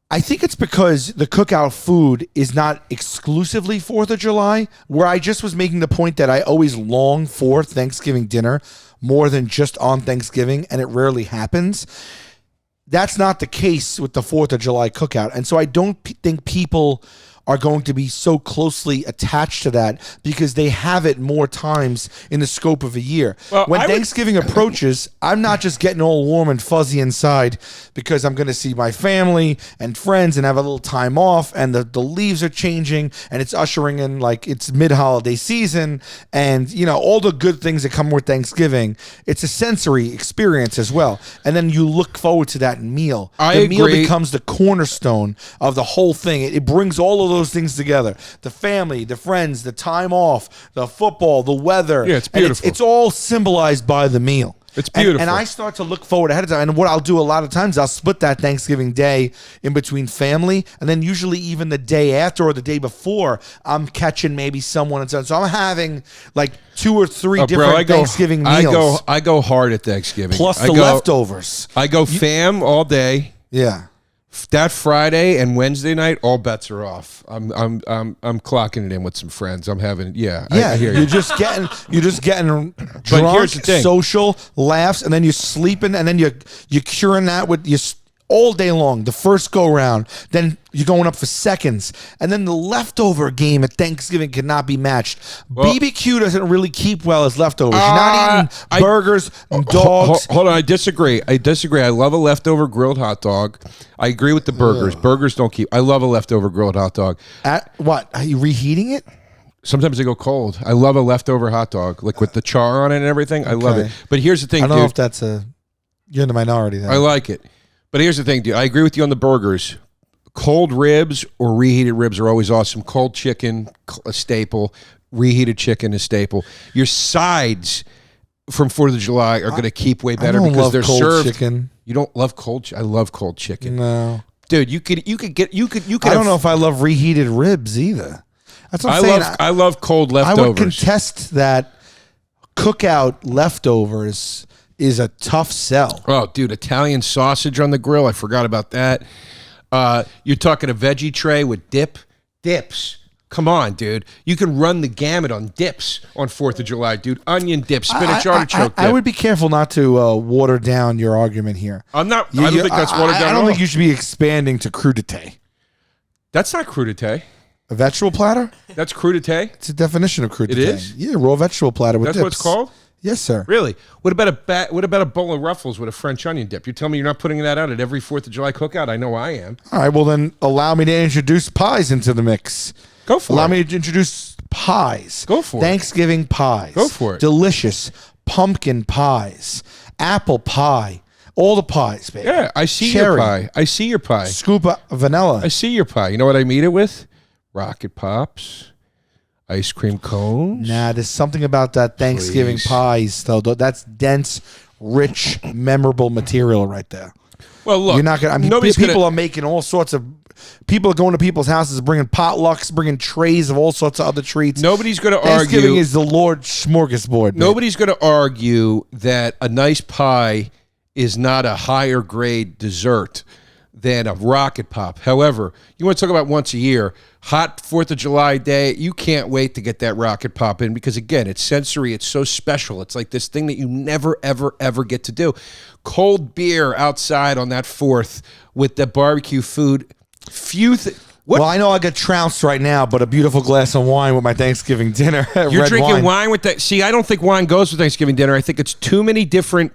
I think it's because the cookout food is not exclusively 4th of July, where I just was making the point that I always long for Thanksgiving dinner more than just on Thanksgiving, and it rarely happens. That's not the case with the 4th of July cookout. And so I don't think people are going to be so closely attached to that because they have it more times in the scope of a year. Well, when Thanksgiving approaches, I'm not just getting all warm and fuzzy inside because I'm going to see my family and friends and have a little time off, and the leaves are changing and it's ushering in like it's mid-holiday season and all the good things that come with Thanksgiving. It's a sensory experience as well. And then you look forward to that meal. The meal becomes the cornerstone of the whole thing. It brings all of those things together: the family, the friends, the time off, the football, the weather. Yeah, it's beautiful. It's all symbolized by the meal. It's beautiful. And I start to look forward ahead of time. And what I'll do a lot of times, I'll split that Thanksgiving day in between family, and then usually even the day after or the day before, I'm catching maybe someone and so I'm having like 2 or 3 different Thanksgiving meals. I go hard at Thanksgiving. Plus the leftovers. I go fam all day. Yeah. That Friday and Wednesday night, all bets are off. I'm clocking it in with some friends. I'm having I hear you. You're just getting drunk, here's the thing. social laughs, and then you're sleeping, and then you're curing that with your all day long. The first go round, then you're going up for seconds, and then the leftover game at Thanksgiving cannot be matched. BBQ doesn't really keep well as leftovers. You're not eating burgers and dogs. Hold on, I disagree. I love a leftover grilled hot dog. I agree with the burgers. Burgers don't keep. I love a leftover grilled hot dog. What? Are you reheating it? Sometimes they go cold. I love a leftover hot dog, like with the char on it and everything. I love it. But here's the thing, I don't know if that's you're in the minority then. I like it. But here's the thing, dude. I agree with you on the burgers. Cold ribs or reheated ribs are always awesome. Cold chicken, a staple. Reheated chicken, a staple. Your sides from 4th of July are going to keep way better because they're cold served. Chicken. You don't love cold? I love cold chicken. No, dude. You could. I don't know if I love reheated ribs either. That's what I'm saying. I love cold leftovers. I would contest that cookout leftovers is a tough sell. Oh, dude, Italian sausage on the grill. I forgot about that. You're talking a veggie tray with dips. Come on, dude. You can run the gamut on dips on 4th of July, dude. Onion dip, spinach artichoke dip. I would be careful not to water down your argument here. I'm not. I don't think that's watered down. I don't think you should be expanding to crudité. That's not crudité. A vegetable platter? That's crudité? It's a definition of crudité. It is? Yeah, raw vegetable platter with That's dips. what it's called? Yes, sir. Really? What about a bowl of Ruffles with a French onion dip? You tell me you're not putting that out at every 4th of July cookout? I know I am. All right, well then allow me to introduce pies into the mix. Go for it. Allow me to introduce pies. Go for it. Thanksgiving pies. Go for it. Delicious pumpkin pies, apple pie, all the pies, baby. Yeah, I see Cherry. your pie. I see your pie. Scoop of vanilla. I see your pie. You know what I meet it with? Rocket Pops, ice cream cones. Nah, there's something about that Thanksgiving Please. pies, though. That's dense, rich, memorable material right there. Well, look, You're not gonna. I mean, nobody's people gonna, are making all sorts of. People are going to people's houses, bringing potlucks, bringing trays of all sorts of other treats. Nobody's going to Thanksgiving argue. is the Lord's smorgasbord. man. Nobody's going to argue that a nice pie is not a higher grade dessert than a rocket pop. However, you want to talk about once a year, hot 4th of July day, you can't wait to get that rocket pop in because, again, it's sensory. It's so special. It's like this thing that you never, ever, ever get to do. Cold beer outside on that 4th with the barbecue food. What? Well, I know I got trounced right now, but a beautiful glass of wine with my Thanksgiving dinner. You're red drinking wine with that? See, I don't think wine goes with Thanksgiving dinner. I think it's too many different.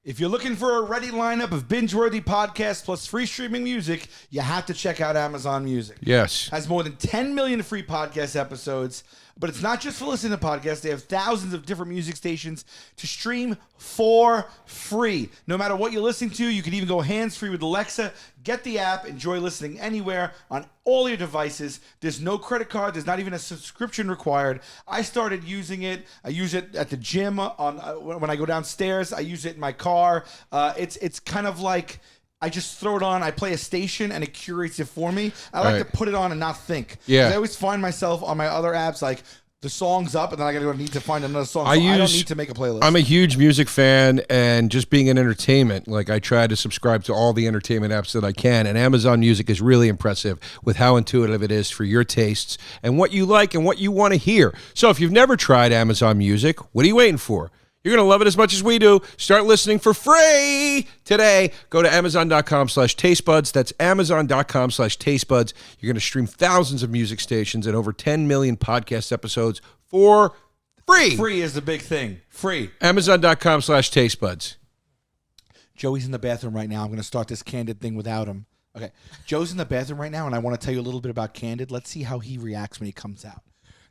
If you're looking for a ready lineup of binge-worthy podcasts plus free streaming music, you have to check out Amazon Music. Yes. Has more than 10 million free podcast episodes, but it's not just for listening to podcasts. They have thousands of different music stations to stream for free. No matter what you're listening to, you can even go hands-free with Alexa. Get the app. Enjoy listening anywhere on all your devices. There's no credit card. There's not even a subscription required. I started using it. I use it at the gym when I go downstairs. I use it in my car. It's kind of like I just throw it on. I play a station and it curates it for me. I like to put it on and not think. Yeah. 'Cause I always find myself on my other apps like the song's up and then I gotta need to find another song. I don't need to make a playlist. I'm a huge music fan, and just being in entertainment, like I try to subscribe to all the entertainment apps that I can, and Amazon Music is really impressive with how intuitive it is for your tastes and what you like and what you want to hear. So if you've never tried Amazon Music, what are you waiting for? You're going to love it as much as we do. Start listening for free today. Go to Amazon.com/tastebuds. That's Amazon.com/tastebuds. You're going to stream thousands of music stations and over 10 million podcast episodes for free. Free is the big thing. Free. Amazon.com/tastebuds. Joey's in the bathroom right now. I'm going to start this Candid thing without him. Okay. Joe's in the bathroom right now, and I want to tell you a little bit about Candid. Let's see how he reacts when he comes out.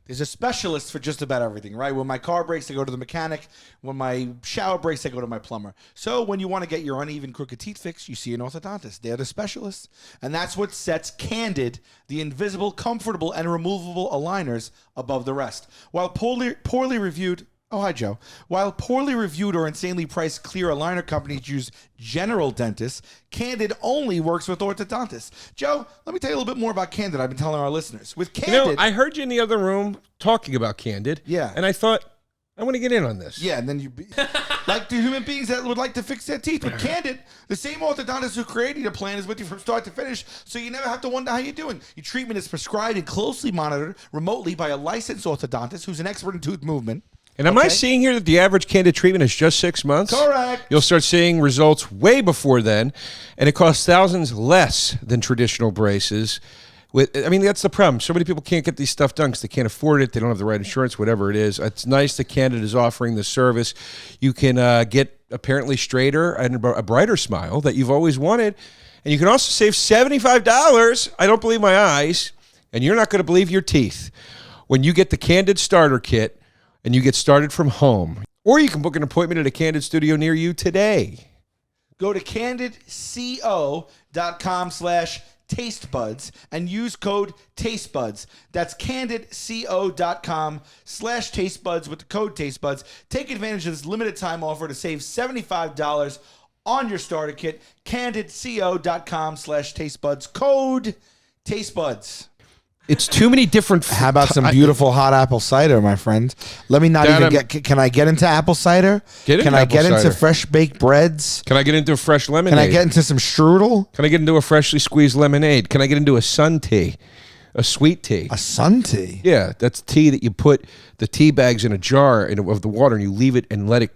There's a specialist for just about everything, right? When my car breaks, I go to the mechanic. When my shower breaks, I go to my plumber. So when you want to get your uneven, crooked teeth fixed, you see an orthodontist. They're the specialists. And that's what sets Candid, the invisible, comfortable, and removable aligners, above the rest. While poorly reviewed... Oh, hi, Joe. While poorly reviewed or insanely priced clear aligner companies use general dentists, Candid only works with orthodontists. Joe, let me tell you a little bit more about Candid. I've been telling our listeners. With Candid... I heard you in the other room talking about Candid. Yeah. And I thought, I want to get in on this. Yeah, and then you... like the human beings that would like to fix their teeth. With Candid, the same orthodontist who created your plan is with you from start to finish, so you never have to wonder how you're doing. Your treatment is prescribed and closely monitored remotely by a licensed orthodontist who's an expert in tooth movement. And am I seeing here that the average Candid treatment is just 6 months? Correct. You'll start seeing results way before then, and it costs thousands less than traditional braces. That's the problem. So many people can't get these stuff done because they can't afford it. They don't have the right insurance, whatever it is. It's nice that Candid is offering the service. You can get apparently straighter and a brighter smile that you've always wanted. And you can also save $75. I don't believe my eyes. And you're not going to believe your teeth when you get the Candid Starter Kit and you get started from home. Or you can book an appointment at a Candid studio near you today. Go to candidco.com/tastebuds and use code tastebuds. That's candidco.com/tastebuds with the code tastebuds. Take advantage of this limited time offer to save $75 on your starter kit. candidco.com/tastebuds. Code tastebuds. It's too many different... How about some beautiful hot apple cider, my friend? Let me not even get... Can I get into apple cider? Can I get into fresh baked breads? Can I get into a fresh lemonade? Can I get into some strudel? Can I get into a freshly squeezed lemonade? Can I get into a sun tea? A sweet tea? A sun tea? Yeah, that's tea that you put the tea bags in a jar of the water and you leave it and let it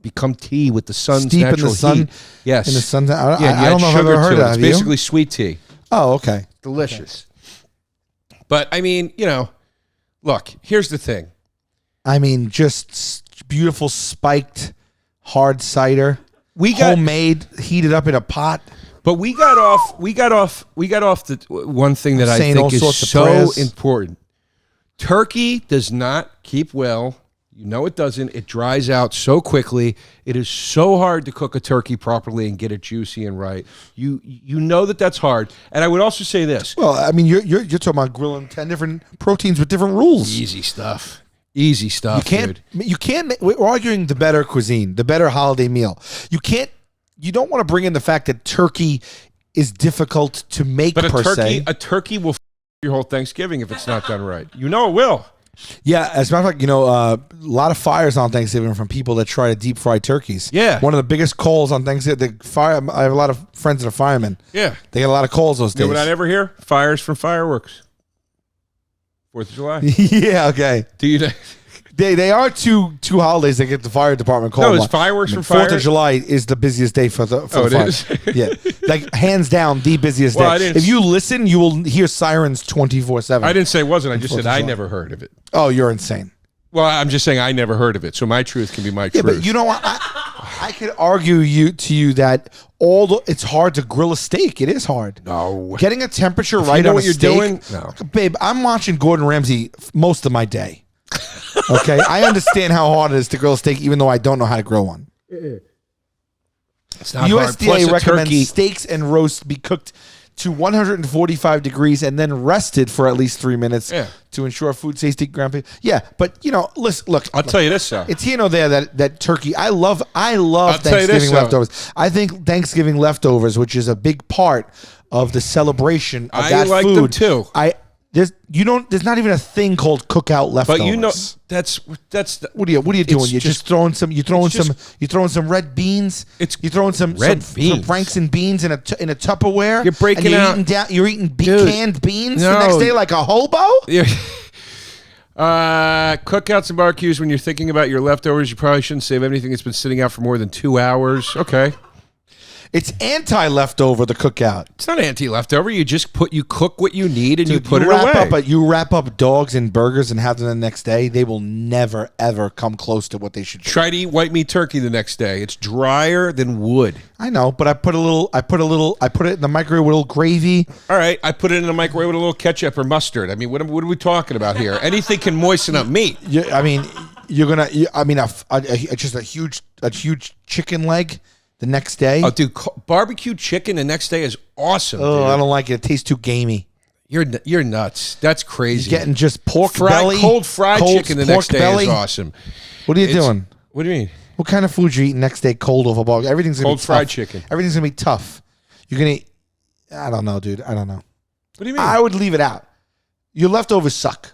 become tea with the sun's Steep natural in the sun, heat. Yes. In the sun. I add don't know if I've sugar ever heard to it. of It's it. basically sweet tea. Oh, okay. Delicious. But, look, here's the thing. I mean, just beautiful spiked hard cider. We got homemade, heated up in a pot. But we got off the one thing that I Saying all think is sorts of so prayers. important. Turkey does not keep well. You know it doesn't. It dries out so quickly. It is so hard to cook a turkey properly and get it juicy and right. You know that's hard. And I would also say this. Well, I mean, you're talking about grilling 10 different proteins with different rules. Easy stuff. Easy stuff, dude. You can't. We're arguing the better cuisine, the better holiday meal. You don't want to bring in the fact that turkey is difficult to make. But se. a turkey will your whole Thanksgiving if it's not done right. You know it will. Yeah, as a matter of fact, a lot of fires on Thanksgiving from people that try to deep fry turkeys. Yeah. One of the biggest calls on Thanksgiving, I have a lot of friends that are firemen. Yeah. They get a lot of calls those days. You know what I never hear? Fires from fireworks. 4th of July. Yeah, okay. Do you know? They are two holidays that get the fire department called. No, it's fireworks from fire. 4th of July is the busiest day for the fire. Is? Yeah, like hands down the busiest Well, day. If you listen, you will hear sirens 24/7. I didn't say it wasn't. I just 4th said of I July. never heard of it. Oh, you're insane. Well, I'm just saying I never heard of it. So my truth can be my Yeah, truth. but you know what? I could argue to you that it's hard to grill a steak. It is hard. No. Getting a temperature If right you know on what a you're steak. doing? No. Babe, I'm watching Gordon Ramsay most of my day. Okay, I understand how hard it is to grill a steak, even though I don't know how to grill one. It's not hard. Plus USDA a recommends turkey. steaks and roasts be cooked to 145 degrees and then rested for at least 3 minutes to ensure food safety. Yeah, but listen, look. I'll tell you this, Sal. It's here nor there that turkey. I love tell you Thanksgiving this, leftovers. I think Thanksgiving leftovers, which is a big part of the celebration of I that like food. them too. There's not even a thing called cookout leftovers. But you know that's What are you doing? You're just throwing some. You're throwing some red beans. You're throwing some Franks and beans in a Tupperware. You're breaking out. You're eating canned beans the no. next day like a hobo. Cookouts and barbecues. When you're thinking about your leftovers, you probably shouldn't save anything that's been sitting out for more than 2 hours. Okay. It's anti-leftover, the cookout. It's not anti-leftover. You cook what you need and you put it away. You wrap up dogs and burgers and have them the next day. They will never ever come close to what they should. Try to eat white meat turkey the next day. It's drier than wood. I know, but I put it in the microwave with a little gravy. All right, I put it in the microwave with a little ketchup or mustard. I mean, what are we talking about here? Anything can moisten up meat. Just a huge chicken leg. The next day? Oh, dude, barbecue chicken the next day is awesome. Oh, dude. I don't like it. It tastes too gamey. You're nuts. That's crazy. You're getting just pork belly. Cold fried chicken the next day belly. is awesome. What are you doing? What do you mean? What kind of food you eating next day cold over barbecue? Everything's gonna Cold be fried tough. chicken. Everything's gonna be tough. You're gonna eat. I don't know, dude. I don't know. What do you mean? I would leave it out. Your leftovers suck.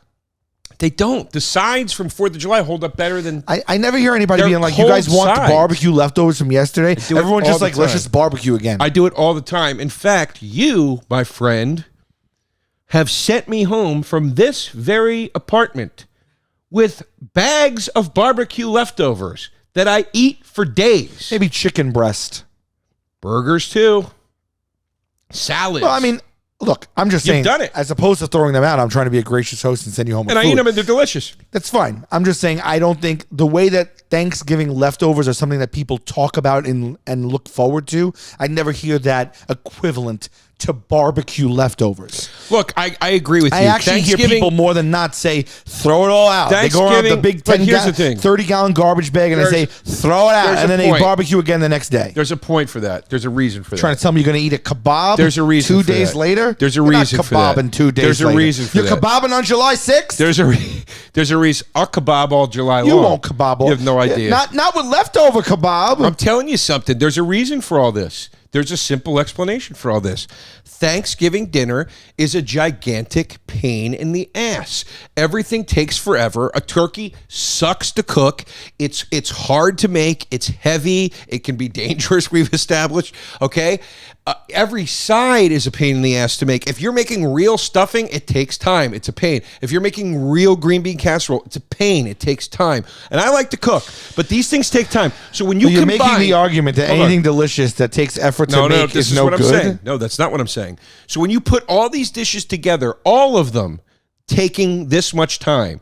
They don't. The sides from 4th of July hold up better than... I never hear anybody They're being like, you guys want cold the barbecue leftovers from yesterday? do it Everyone's all just the like, let's time. just barbecue again. I do it all the time. In fact, you, my friend, have sent me home from this very apartment with bags of barbecue leftovers that I eat for days. Maybe chicken breast. Burgers, too. Salads. Well, I mean, look, I'm just saying, done it. as opposed to throwing them out, I'm trying to be a gracious host and send you home with and I food. eat them and they're delicious. That's fine. I'm just saying I don't think the way that Thanksgiving leftovers are something that people talk about and look forward to, I never hear that equivalent to barbecue leftovers. Look, I agree with you. I actually hear people more than not say, throw it all out. They go around with the big 30-gallon garbage bag and they say, throw it out. And then they barbecue again the next day. There's a point for that. There's a reason for that. Trying to tell me you're going to eat a kebab There's a reason 2 for days that. later? There's a You're reason not for that. kebabbing 2 days There's a later. reason for you're that. kebabbing on July 6th? There's a reason. I'll kebab all July long. You won't kebab all. You have no idea. Not with leftover kebab. I'm telling you something. There's a reason for all this. There's a simple explanation for all this. Thanksgiving dinner is a gigantic pain in the ass. Everything takes forever. A turkey sucks to cook. It's hard to make. It's heavy. It can be dangerous, we've established. Okay? Every side is a pain in the ass to make. If you're making real stuffing, it takes time. It's a pain. If you're making real green bean casserole, it's a pain. It takes time. And I like to cook, but these things take time. So when you're making the argument that anything delicious that takes effort to make is no what good. I'm saying. No, that's not what I'm saying. So when you put all these dishes together, all of them taking this much time,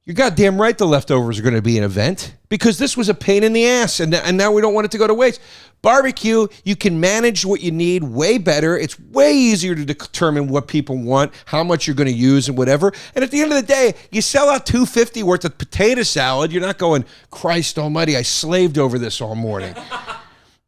You're goddamn right the leftovers are going to be an event because this was a pain in the ass, and now we don't want it to go to waste. Barbecue, you can manage what you need way better. It's way easier to determine what people want, how much you're going to use, and whatever. And at the end of the day, you sell out $2.50 worth of potato salad. You're not going, Christ almighty, I slaved over this all morning.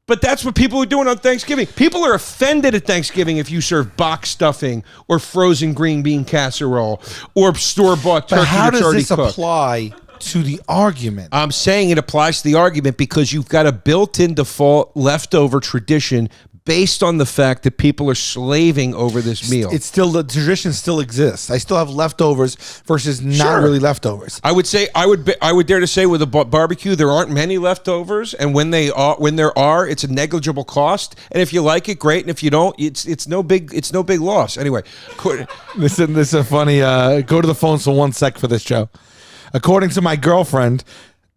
But that's what people are doing on Thanksgiving. People are offended at Thanksgiving if you serve box stuffing or frozen green bean casserole or store-bought turkey But how that's does already this cooked. apply to the argument? I'm saying it applies to the argument because you've got a built-in default leftover tradition based on the fact that people are slaving over this meal. It's still, the tradition still exists. I still have leftovers versus not Sure. really leftovers. I would say I would dare to say with a barbecue there aren't many leftovers, and when there are, it's a negligible cost. And if you like it, great, and if you don't, it's no big loss. Anyway, This is a funny. Go to the phones for 1 sec for this, Joe. According to my girlfriend,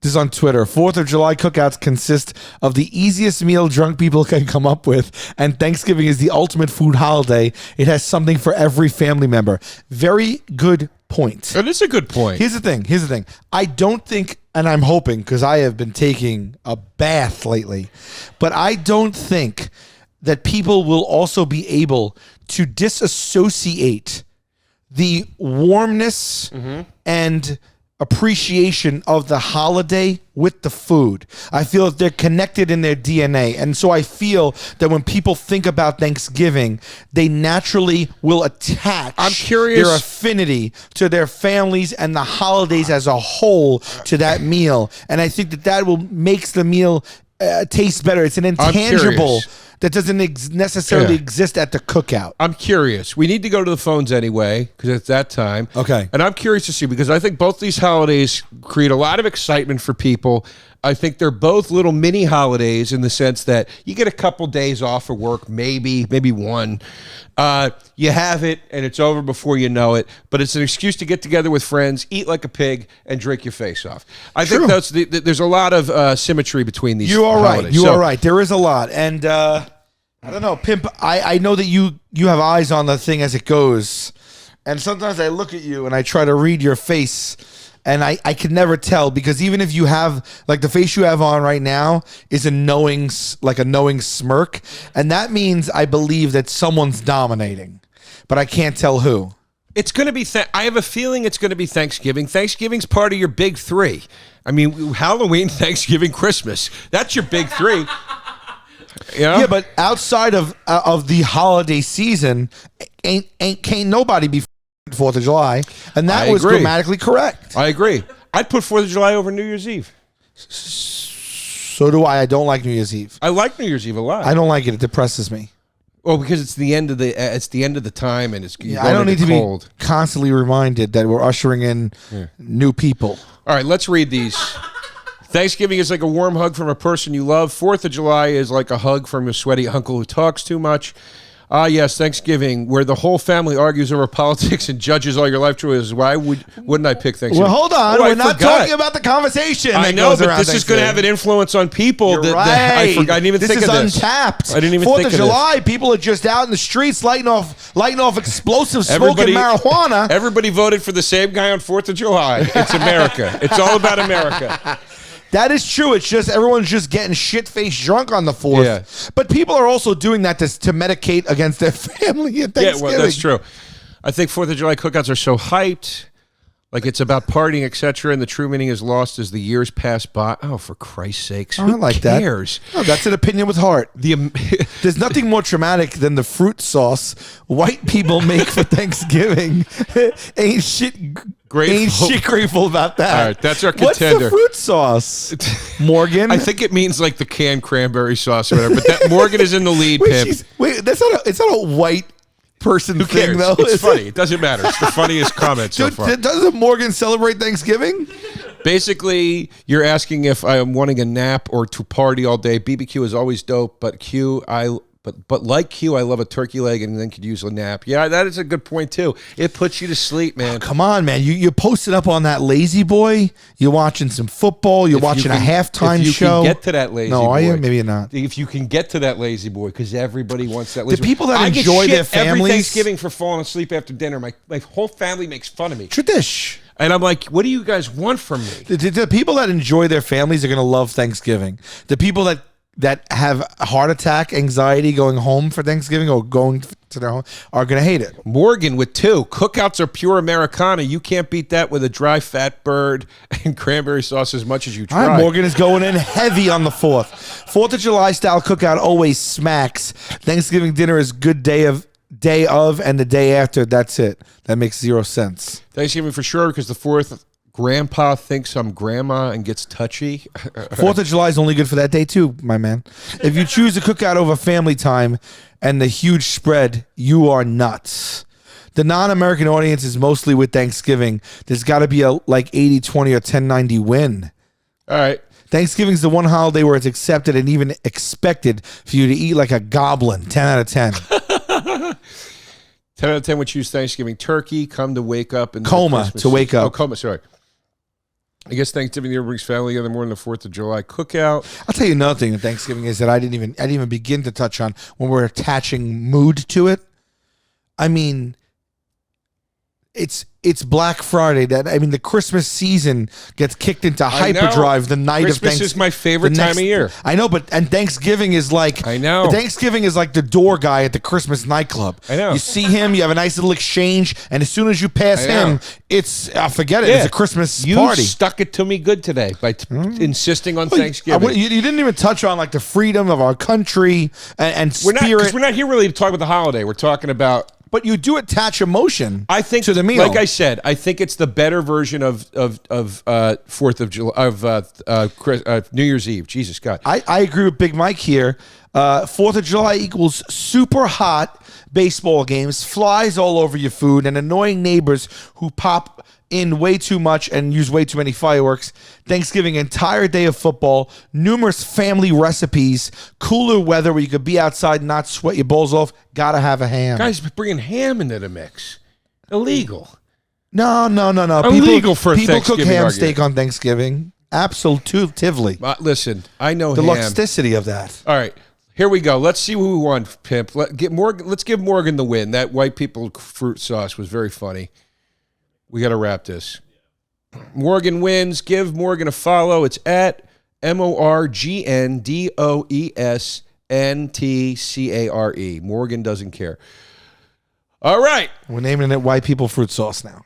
this is on Twitter, 4th of July cookouts consist of the easiest meal drunk people can come up with, and Thanksgiving is the ultimate food holiday. It has something for every family member. Very good point. that is a good point. Here's the thing. I don't think, and I'm hoping, because I have been taking a bath lately, but I don't think that people will also be able to disassociate the warmness and appreciation of the holiday with the food. I feel that they're connected in their DNA. And so I feel that when people think about Thanksgiving, they naturally will attach I'm curious- their affinity to their families and the holidays as a whole to that meal. And I think that will makes the meal taste better. It's an intangible curious. that doesn't necessarily exist at the cookout. I'm curious. We need to go to the phones anyway because it's that time. Okay. And I'm curious to see because I think both these holidays create a lot of excitement for people. I think they're both little mini holidays in the sense that you get a couple days off of work, maybe one. You have it and it's over before you know it, but it's an excuse to get together with friends, eat like a pig, and drink your face off. I think that's there's a lot of symmetry between these You are holidays. right. You are right. There is a lot. And I don't know, Pimp, I know that you have eyes on the thing as it goes. And sometimes I look at you and I try to read your face. And I can never tell because even if you have, like the face you have on right now is a knowing smirk. And that means I believe that someone's dominating. But I can't tell who. It's going to be, I have a feeling it's going to be Thanksgiving. Thanksgiving's part of your big three. I mean, Halloween, Thanksgiving, Christmas. That's your big three. You know? Yeah, but outside of the holiday season, can't nobody be 4th of July, and that I was agree. grammatically correct. I agree. I'd put 4th of July over New Year's Eve. So do I. I don't like New Year's Eve. I like New Year's Eve a lot. I don't like it. It depresses me. Well, because it's the end of the time, and it's I don't need to cold. be constantly reminded that we're ushering in new people. All right, let's read these. Thanksgiving is like a warm hug from a person you love. 4th of July is like a hug from a sweaty uncle who talks too much. Yes, Thanksgiving, where the whole family argues over politics and judges all your life choices. Why wouldn't I pick Thanksgiving? Well, hold on. Oh, We're not talking about the conversation. I that know, goes but around this is going to have an influence on people. You're that right. I forgot. I didn't even think of this. This is untapped. I didn't even 4th think of of July, people are just out in the streets lighting off explosive Everybody- smoking marijuana. Everybody voted for the same guy on 4th of July. It's America. It's all about America. That is true. It's just everyone's just getting shit-faced drunk on the 4th. Yeah. But people are also doing that to medicate against their family at Thanksgiving. Yeah, well, that's true. I think 4th of July cookouts are so hyped. Like it's about partying, etc., and the true meaning is lost as the years pass by. Oh, for Christ's sakes! I Who like cares? that. No, that's an opinion with heart. There's nothing more traumatic than the fruit sauce white people make for Thanksgiving. Ain't shit grateful about that. All right, that's our What's contender. the fruit sauce? Morgan? I think it means like the canned cranberry sauce or whatever. But that Morgan is in the lead, Pimp. It's not a white person Who thing, cares? though. It's is funny. it? It doesn't matter. It's the funniest comment so far. Doesn't Morgan celebrate Thanksgiving? Basically, you're asking if I'm wanting a nap or to party all day. BBQ is always dope, but But like Q, I love a turkey leg and then could use a nap. Yeah, that is a good point too. It puts you to sleep, man. Come on, man. You posted up on that lazy boy. You're watching some football. You're watching a halftime if you show. Can get to that lazy boy. No, are you? Maybe you're not. If you can get to that lazy boy, because everybody wants that lazy The boy. people that I get enjoy shit their families- every Thanksgiving for falling asleep after dinner. My whole family makes fun of me. Tradish. And I'm like, what do you guys want from me? The people that enjoy their families are going to love Thanksgiving. The people that have a heart attack, anxiety going home for Thanksgiving or going to their home are going to hate it. Morgan with 2. Cookouts are pure Americana. You can't beat that with a dry fat bird and cranberry sauce as much as you try. All right, Morgan is going in heavy on the 4th. 4th of July style cookout always smacks. Thanksgiving dinner is good day of and the day after. That's it. That makes 0 sense. Thanksgiving for sure, because the 4th, Grandpa thinks I'm grandma and gets touchy. 4th of July is only good for that day too, my man. If you choose a cookout over family time and the huge spread, you are nuts. The non-American audience is mostly with Thanksgiving. There's got to be a like 80-20 or 10-90 win. All right. Thanksgiving's the one holiday where it's accepted and even expected for you to eat like a goblin. 10 out of 10. 10 out of 10 would choose Thanksgiving turkey. Come to wake up and Coma to wake up. Oh, coma. Sorry. I guess Thanksgiving year brings family together more than the 4th of July cookout. I'll tell you another thing with Thanksgiving is that I didn't even begin to touch on when we're attaching mood to it. I mean, it's Black Friday. The Christmas season gets kicked into hyperdrive the night Christmas of Thanksgiving. is my favorite time of year. I know, and Thanksgiving is like I know. Thanksgiving is like the door guy at the Christmas nightclub. I know. You see him, you have a nice little exchange, and as soon as you pass him, it's forget it. Yeah. It's a Christmas You party. stuck it to me good today by insisting on Thanksgiving. You didn't even touch on like the freedom of our country and spirit. We're not here really to talk about the holiday. We're talking about. But you do attach emotion. I think to the meal. Like I said, I think it's the better version of 4th of July of New Year's Eve. Jesus God, I agree with Big Mike here. 4th of July equals super hot baseball games, flies all over your food, and annoying neighbors who pop in way too much and use way too many fireworks. Thanksgiving, entire day of football, numerous family recipes, cooler weather where you could be outside and not sweat your balls off. Gotta have a ham. guys bringing ham into the mix. Illegal. No. Illegal for a people cook Thanksgiving ham argument. steak on Thanksgiving. Absolutely. Listen, I know The ham. luxticity of that. All right. Here we go. Let's see who we won, Pimp. Let's give Morgan the win. That white people fruit sauce was very funny. We got to wrap this. Morgan wins. Give Morgan a follow. It's at MorganDoesNTCare. Morgan doesn't care. All right. We're naming it white people fruit sauce now.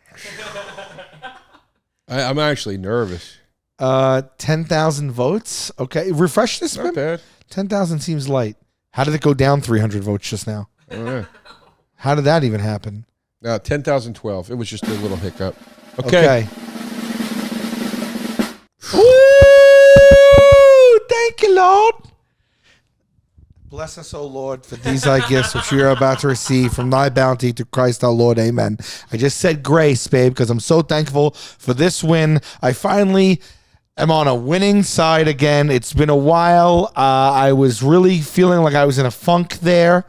I'm actually nervous. 10,000 votes. Okay. Refresh this, Not man. bad. 10,000 seems light. How did it go down 300 votes just now? I don't know. How did that even happen? 10,012. It was just a little hiccup. Okay. Ooh, thank you, Lord. Bless us, O Lord, for these thy gifts which we are about to receive from thy bounty to Christ our Lord. Amen. I just said grace, babe, because I'm so thankful for this win. I finally am on a winning side again. It's been a while. I was really feeling like I was in a funk there.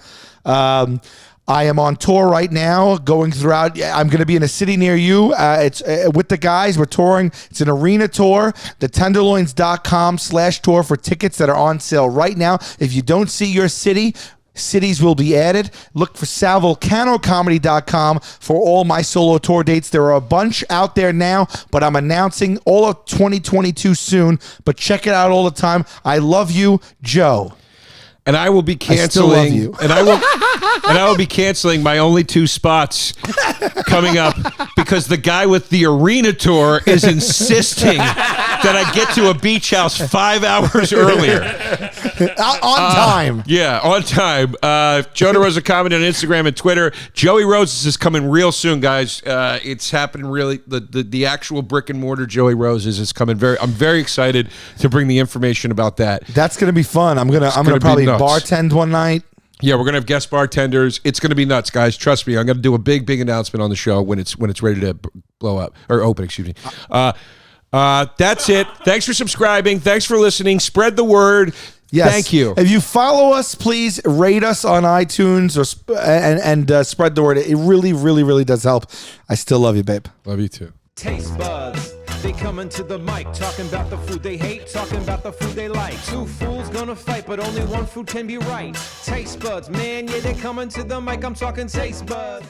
I am on tour right now, going throughout. I'm going to be in a city near you. It's with the guys. We're touring. It's an arena tour. TheTenderloins.com/tour for tickets that are on sale right now. If you don't see your city, cities will be added. Look for SalVulcanoComedy.com for all my solo tour dates. There are a bunch out there now, but I'm announcing all of 2022 soon. But check it out all the time. I love you, Joe. And I will be canceling. I still love you. And I will be canceling my only 2 spots coming up because the guy with the arena tour is insisting that I get to a beach house 5 hours earlier. On time. Yeah, on time. Joe DeRosa Comedy on Instagram and Twitter. Joey Roses is coming real soon, guys. It's happening really. The actual brick and mortar Joey Roses is coming I'm very excited to bring the information about that. That's gonna be fun. I'm gonna probably bartend one night. Yeah, we're gonna have guest bartenders. It's gonna be nuts, guys. Trust me. I'm gonna do a big announcement on the show when it's ready to blow up or open. Excuse me. That's it. Thanks for subscribing. Thanks for listening. Spread the word. Yes. Thank you. If you follow us, please rate us on iTunes and spread the word. It really, really, really does help. I still love you, babe. Love you too. Taste buds, they coming to the mic, talking about the food they hate, talking about the food they like. 2 fools gonna fight, but only one food can be right. Taste buds, man, yeah, they coming to the mic, I'm talking taste buds.